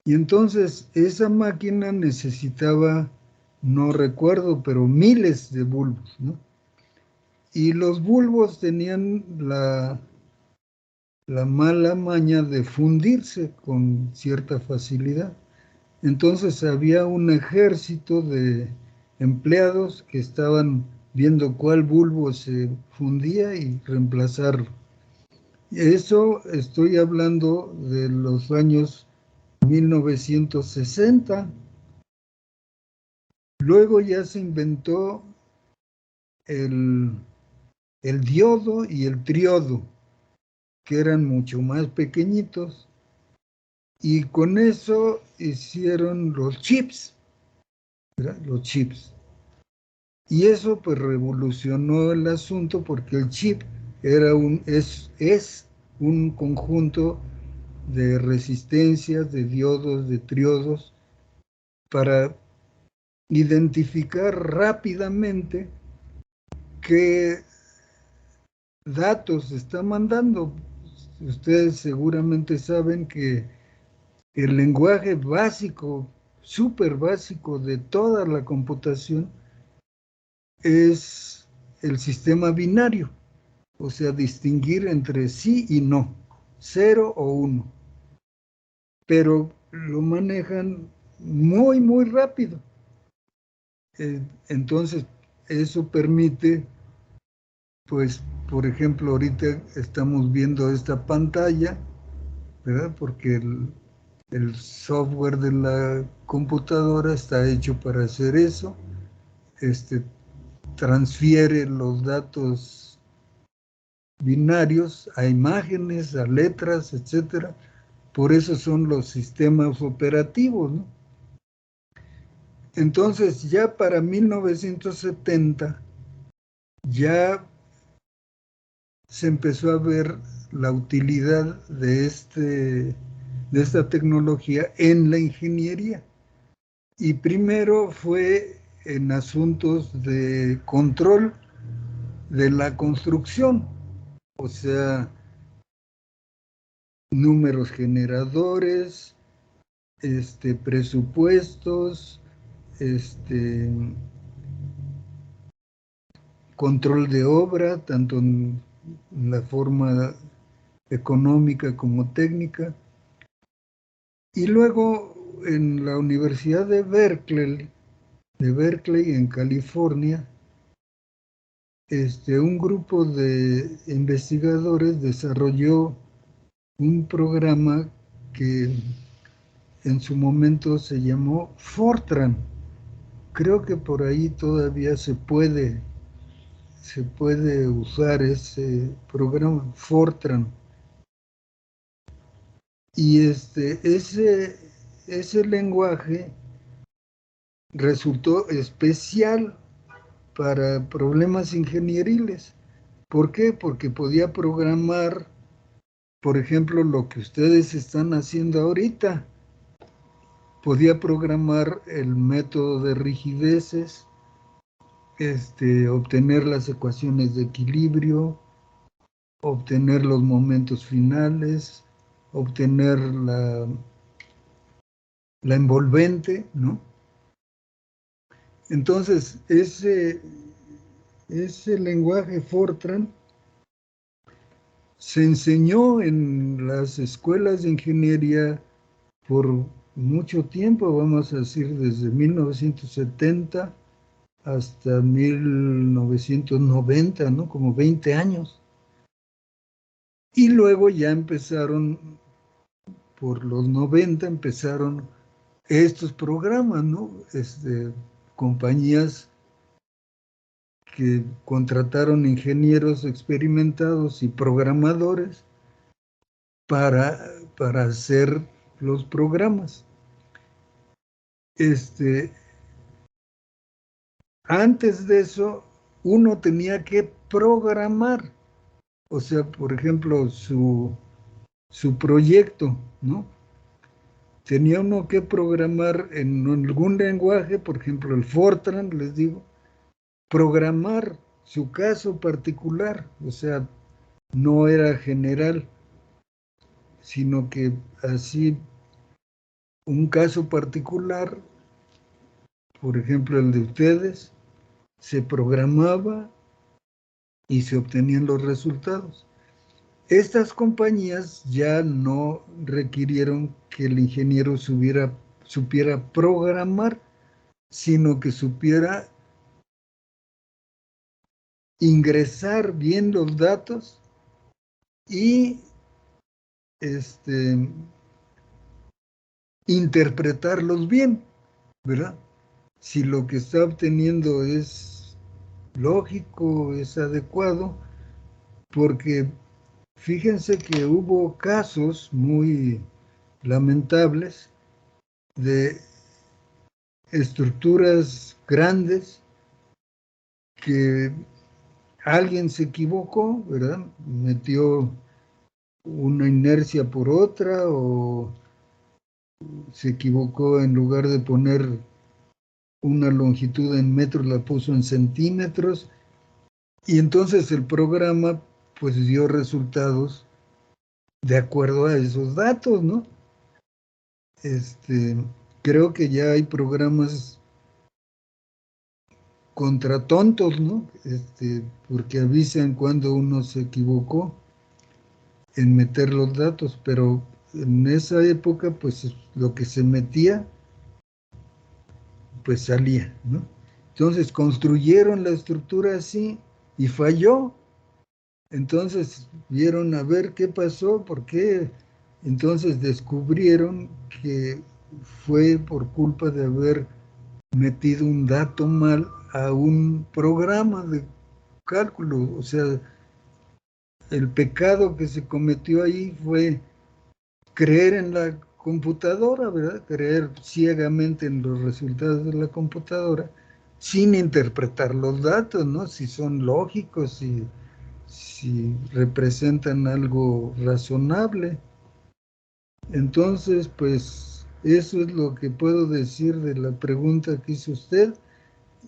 Y entonces esa máquina necesitaba, no recuerdo, pero miles de bulbos, ¿no? Y los bulbos tenían la mala maña de fundirse con cierta facilidad. Entonces había un ejército de empleados que estaban viendo cuál bulbo se fundía y reemplazarlo. Eso estoy hablando de los años 1960. Luego ya se inventó el, el diodo y el triodo, que eran mucho más pequeñitos, y con eso hicieron los chips, ¿verdad? Los chips. Y eso pues revolucionó el asunto porque el chip es un conjunto de resistencias, de diodos, de triodos, para identificar rápidamente qué datos está mandando. Ustedes seguramente saben que el lenguaje básico, súper básico de toda la computación es el sistema binario, o sea, distinguir entre sí y no, 0 o 1, pero lo manejan muy, muy rápido. Entonces, eso permite, pues, por ejemplo, ahorita estamos viendo esta pantalla, ¿verdad? Porque el software de la computadora está hecho para hacer eso. Transfiere los datos binarios a imágenes, a letras, etcétera. Por eso son los sistemas operativos, ¿no? Entonces, ya para 1970, ya se empezó a ver la utilidad de esta tecnología en la ingeniería. Y primero fue en asuntos de control de la construcción, o sea, números generadores, presupuestos, control de obra, tanto en la forma económica como técnica. Y luego en la Universidad de Berkeley en California, un grupo de investigadores desarrolló un programa que en su momento se llamó Fortran. Creo que por ahí todavía se puede usar ese programa, Fortran. Y ese lenguaje resultó especial para problemas ingenieriles. ¿Por qué? Porque podía programar, por ejemplo, lo que ustedes están haciendo ahorita. Podía programar el método de rigideces, obtener las ecuaciones de equilibrio, obtener los momentos finales, obtener la envolvente, ¿no? Entonces, ese lenguaje Fortran se enseñó en las escuelas de ingeniería por mucho tiempo, vamos a decir, desde 1970 hasta 1990, ¿no? Como 20 años. Y luego ya empezaron, por los 90 empezaron estos programas, ¿no? Compañías que contrataron ingenieros experimentados y programadores para hacer los programas. Antes de eso, uno tenía que programar, o sea, por ejemplo, su proyecto, ¿no? Tenía uno que programar en algún lenguaje, por ejemplo, el Fortran, les digo, programar su caso particular, o sea, no era general, sino que así un caso particular, por ejemplo, el de ustedes, se programaba y se obtenían los resultados. Estas compañías ya no requirieron que el ingeniero supiera programar, sino que supiera ingresar bien los datos y interpretarlos bien, ¿verdad? Si lo que está obteniendo es lógico, es adecuado, porque fíjense que hubo casos muy lamentables de estructuras grandes que alguien se equivocó, ¿verdad? Metió una inercia por otra o se equivocó, en lugar de poner una longitud en metros, la puso en centímetros, y entonces el programa pues dio resultados de acuerdo a esos datos, ¿no? Creo que ya hay programas contra tontos, ¿no? Porque avisan cuando uno se equivocó en meter los datos, pero en esa época, pues lo que se metía, pues salía, ¿no? Entonces construyeron la estructura así y falló. Entonces vieron a ver qué pasó, por qué. Entonces descubrieron que fue por culpa de haber metido un dato mal a un programa de cálculo. O sea, el pecado que se cometió ahí fue creer en la computadora, ¿verdad? Creer ciegamente en los resultados de la computadora sin interpretar los datos, ¿no? Si son lógicos, si representan algo razonable. Entonces, pues eso es lo que puedo decir de la pregunta que hizo usted.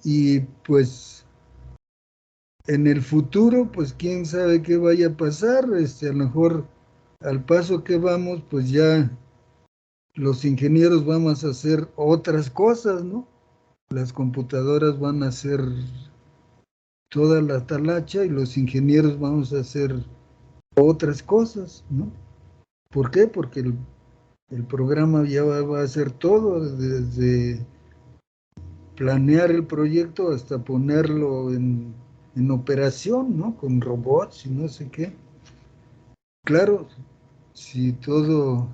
Y pues en el futuro, pues quién sabe qué vaya a pasar. A lo mejor al paso que vamos, pues ya los ingenieros vamos a hacer otras cosas, ¿no? Las computadoras van a hacer toda la talacha y los ingenieros vamos a hacer otras cosas, ¿no? ¿Por qué? Porque el programa ya va a hacer todo, desde planear el proyecto hasta ponerlo en operación, ¿no? Con robots y no sé qué. Claro, si todo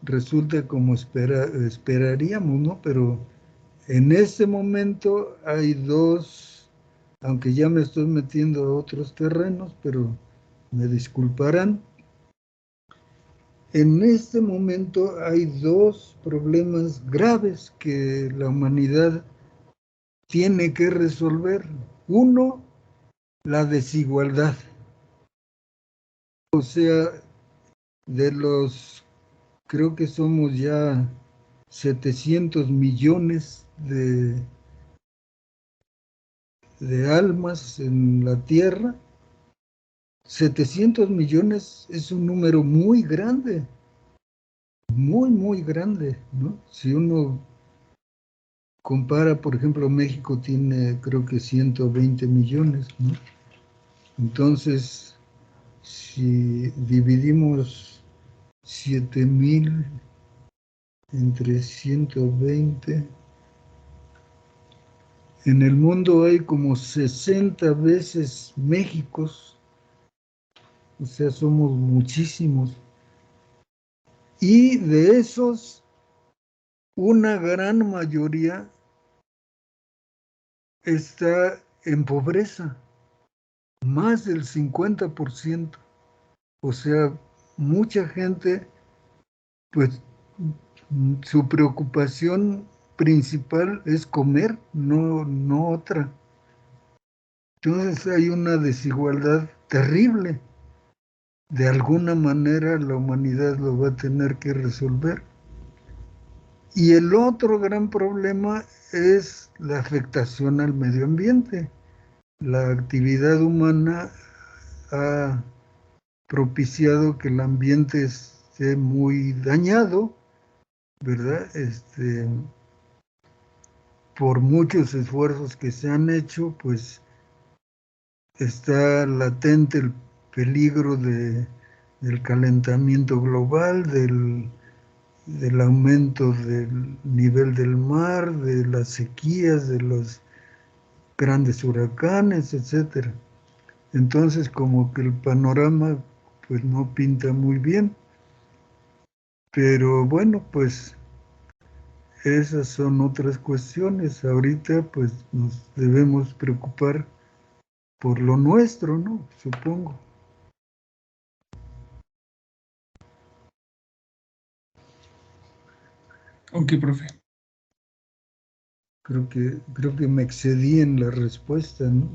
resulta como esperaríamos, ¿no? Pero en este momento hay dos, aunque ya me estoy metiendo a otros terrenos, pero me disculparán. En este momento hay dos problemas graves que la humanidad tiene que resolver. Uno, la desigualdad. O sea, de los, creo que somos ya 700 millones de almas en la Tierra. 700 millones es un número muy grande, muy, muy grande, ¿no? Si uno compara, por ejemplo, México tiene creo que 120 millones, ¿no? Entonces, si dividimos 7,000 entre 120, en el mundo hay como 60 veces Méxicos, o sea, somos muchísimos. Y de esos, una gran mayoría está en pobreza, más del 50%. O sea, mucha gente, pues su preocupación principal es comer, no otra. Entonces hay una desigualdad terrible. De alguna manera la humanidad lo va a tener que resolver. Y el otro gran problema es la afectación al medio ambiente. La actividad humana ha propiciado que el ambiente esté muy dañado, ¿verdad? Por muchos esfuerzos que se han hecho, pues está latente el peligro del calentamiento global, del aumento del nivel del mar, de las sequías, de los grandes huracanes, etcétera. Entonces, como que el panorama pues no pinta muy bien, pero bueno, pues esas son otras cuestiones. Ahorita pues nos debemos preocupar por lo nuestro, ¿no? Supongo. Ok, profe. Creo que me excedí en la respuesta, ¿no?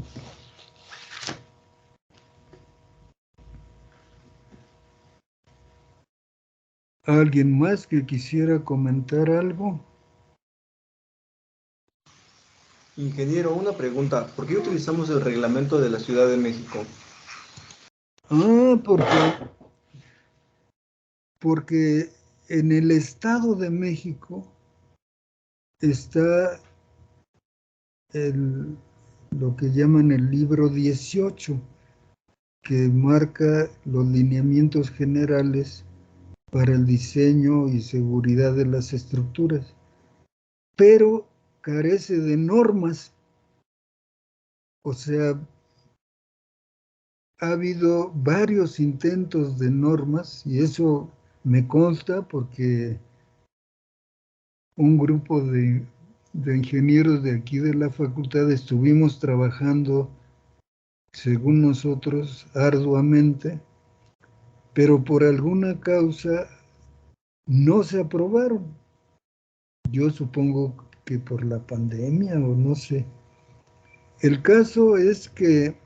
¿Alguien más que quisiera comentar algo? Ingeniero, una pregunta. ¿Por qué utilizamos el reglamento de la Ciudad de México? Ah, porque en el Estado de México está lo que llaman el libro 18, que marca los lineamientos generales para el diseño y seguridad de las estructuras, pero carece de normas. O sea, ha habido varios intentos de normas y eso me consta porque un grupo de ingenieros de aquí de la facultad estuvimos trabajando, según nosotros, arduamente, pero por alguna causa no se aprobaron. Yo supongo que por la pandemia o no sé. El caso es que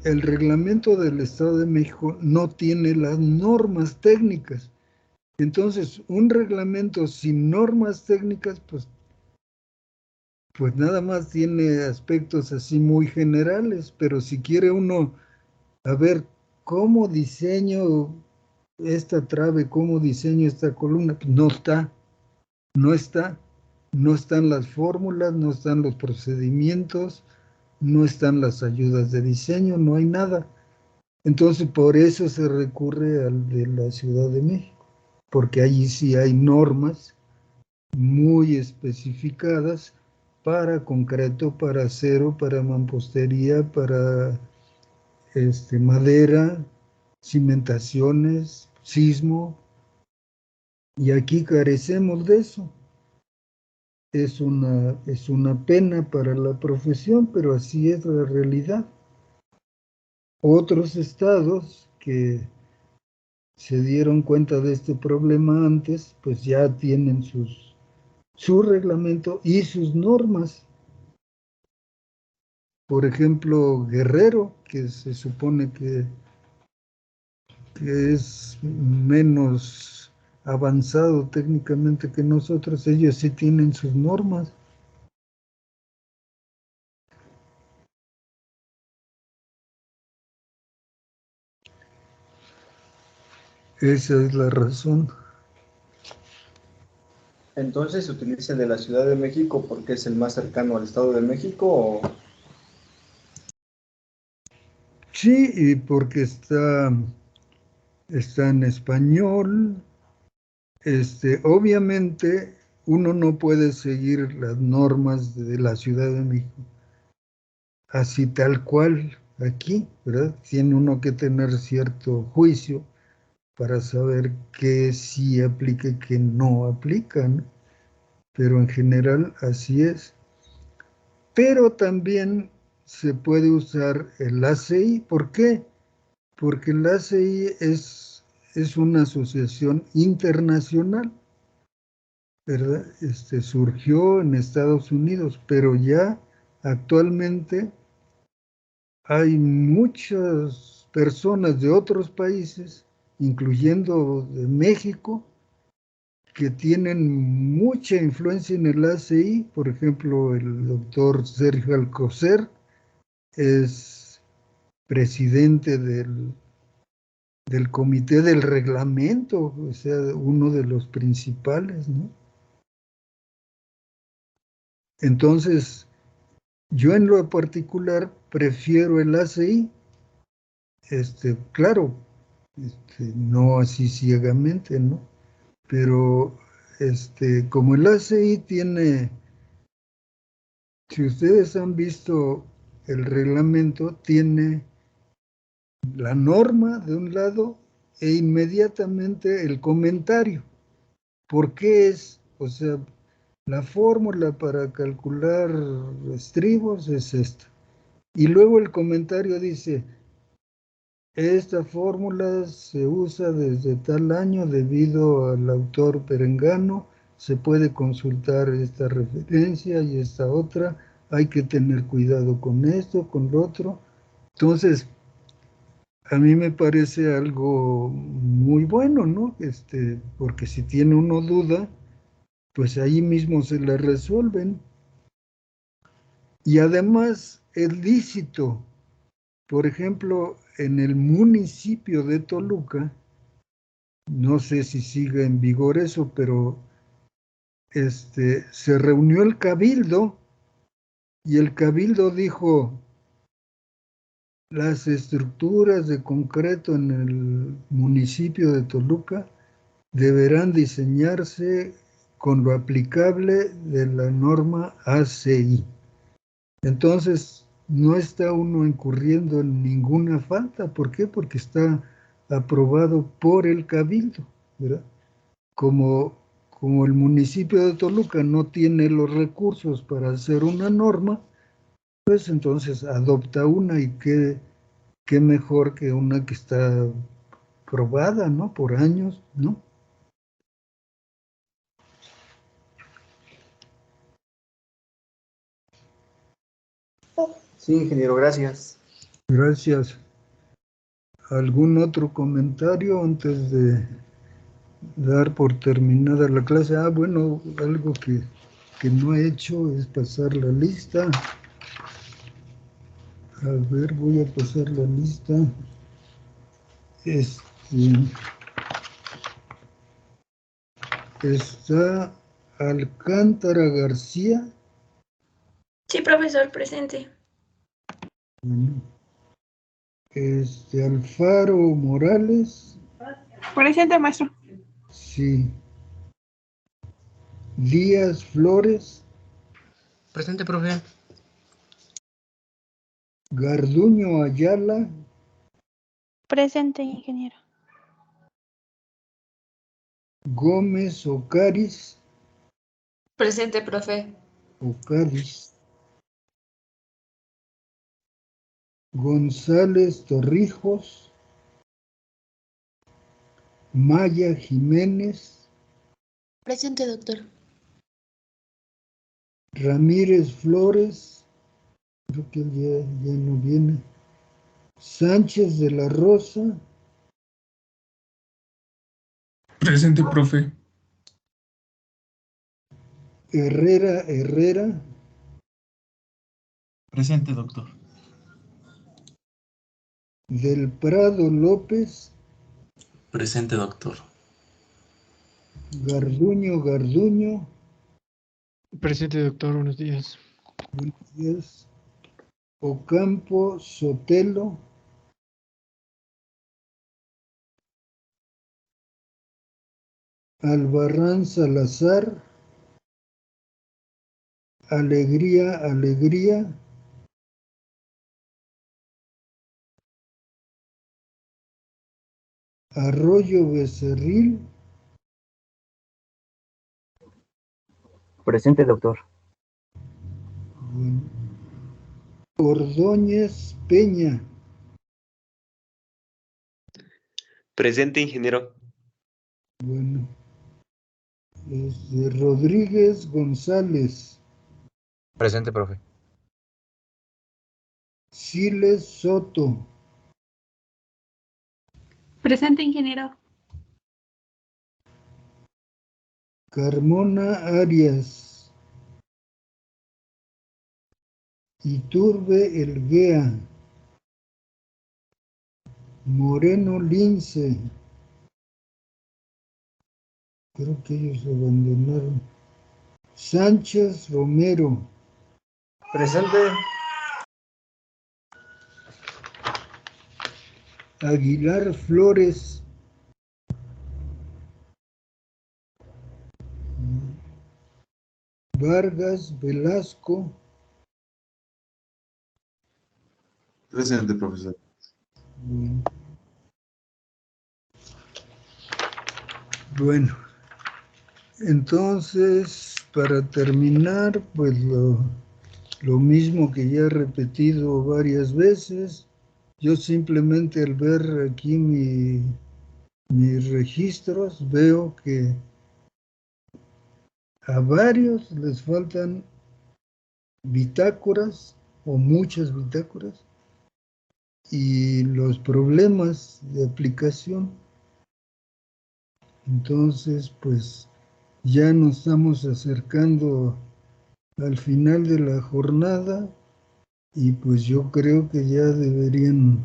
el reglamento del Estado de México no tiene las normas técnicas. Entonces, un reglamento sin normas técnicas, pues nada más tiene aspectos así muy generales, pero si quiere uno a ver cómo diseño esta trave, cómo diseño esta columna, pues no está, no está, no están las fórmulas, no están los procedimientos, no están las ayudas de diseño, no hay nada. Entonces, por eso se recurre al de la Ciudad de México, porque allí sí hay normas muy especificadas para concreto, para acero, para mampostería, para madera, cimentaciones, sismo, y aquí carecemos de eso. Es una pena para la profesión, pero así es la realidad. Otros estados que se dieron cuenta de este problema antes, pues ya tienen su reglamento y sus normas. Por ejemplo, Guerrero, que se supone que es menos avanzado técnicamente que nosotros, ellos sí tienen sus normas. Esa es la razón. Entonces, ¿se utiliza el de la Ciudad de México porque es el más cercano al Estado de México o...? Sí, y porque está en español. Obviamente uno no puede seguir las normas de la Ciudad de México así tal cual aquí, ¿verdad? Tiene uno que tener cierto juicio para saber qué sí aplica y qué no aplica, ¿no? Pero en general así es. Pero también se puede usar el ACI. ¿Por qué? Porque el ACI es una asociación internacional, ¿verdad? Surgió en Estados Unidos, pero ya actualmente hay muchas personas de otros países, incluyendo de México, que tienen mucha influencia en el ACI. Por ejemplo, el doctor Sergio Alcocer es presidente del comité del reglamento, o sea, uno de los principales, ¿no? Entonces, yo en lo particular prefiero el ACI, claro, no así ciegamente, ¿no? Pero como el ACI tiene, si ustedes han visto el reglamento, tiene la norma de un lado e inmediatamente el comentario. ¿Por qué es? O sea, la fórmula para calcular estribos es esta. Y luego el comentario dice, esta fórmula se usa desde tal año debido al autor perengano se puede consultar esta referencia y esta otra, hay que tener cuidado con esto, con lo otro. Entonces, a mí me parece algo muy bueno, ¿no? Porque si tiene uno duda, pues ahí mismo se la resuelven. Y además es lícito, por ejemplo, en el municipio de Toluca, no sé si sigue en vigor eso, pero se reunió el cabildo y el cabildo dijo, las estructuras de concreto en el municipio de Toluca deberán diseñarse con lo aplicable de la norma ACI. Entonces, no está uno incurriendo en ninguna falta. ¿Por qué? Porque está aprobado por el cabildo, ¿verdad? Como el municipio de Toluca no tiene los recursos para hacer una norma, pues entonces adopta una y qué mejor que una que está probada, ¿no? Por años, ¿no? Sí, ingeniero, gracias. Gracias. ¿Algún otro comentario antes de dar por terminada la clase? Bueno, algo que no he hecho es pasar la lista. A ver, voy a pasar la lista. Está Alcántara García. Sí, profesor, presente. Bueno, Alfaro Morales. Presente, maestro. Sí. Díaz Flores. Presente, profe. Garduño Ayala. Presente, ingeniero. Gómez Ocaris. Presente, profe. Ocaris. González Torrijos. Maya Jiménez. Presente, doctor. Ramírez Flores. Creo que él ya no viene. Sánchez de la Rosa. Presente, profe. Herrera. Presente, doctor. Del Prado López. Presente, doctor. Garduño. Presente, doctor. Buenos días. Buenos días. Ocampo Sotelo. Albarrán Salazar. Alegría. Arroyo Becerril. Presente, doctor. Bueno. Ordóñez Peña. Presente, ingeniero. Bueno. Rodríguez González. Presente, profe. Siles Soto. Presente, ingeniero. Carmona Arias. Iturbe Elguea. Moreno Lince. Creo que ellos abandonaron. Sánchez Romero. Presente. Aguilar Flores. Vargas Velasco. Presente, profesor. Bueno, entonces, para terminar, pues lo mismo que ya he repetido varias veces, yo simplemente al ver aquí mis registros veo que a varios les faltan bitácoras o muchas bitácoras y los problemas de aplicación. Entonces, pues ya nos estamos acercando al final de la jornada y pues yo creo que ya deberían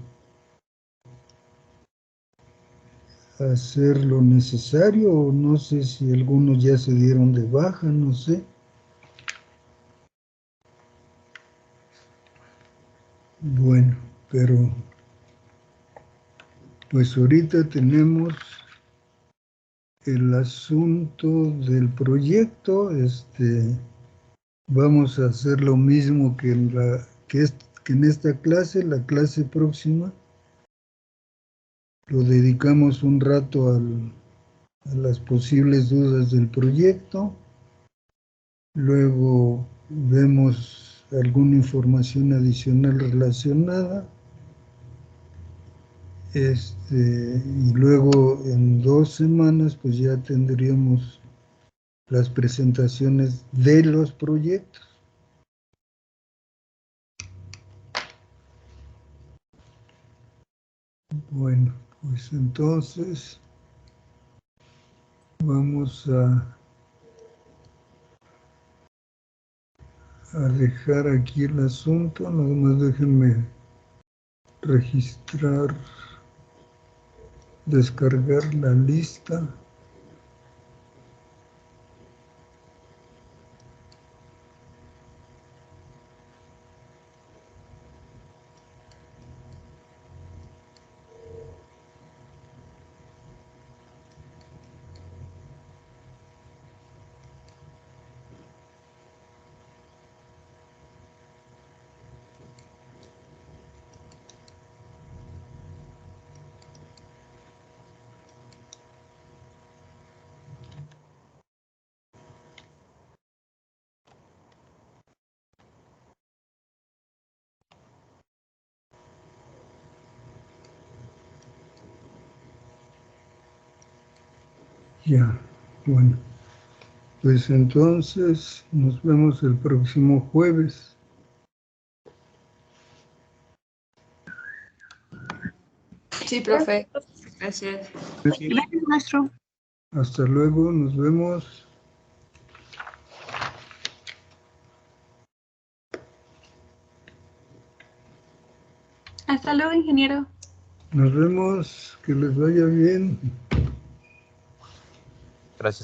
hacer lo necesario, o no sé si algunos ya se dieron de baja, no sé. Bueno, pero pues ahorita tenemos el asunto del proyecto. Vamos a hacer lo mismo que en esta clase, la clase próxima. Lo dedicamos un rato a las posibles dudas del proyecto. Luego vemos alguna información adicional relacionada. Y luego en 2 semanas pues ya tendríamos las presentaciones de los proyectos. Bueno, pues entonces vamos a dejar aquí el asunto. Nada más déjenme registrar, descargar la lista. Ya, bueno, pues entonces nos vemos el próximo jueves. Sí, profe. Gracias. Gracias, maestro. Hasta luego, nos vemos. Hasta luego, ingeniero. Nos vemos, que les vaya bien. Gracias.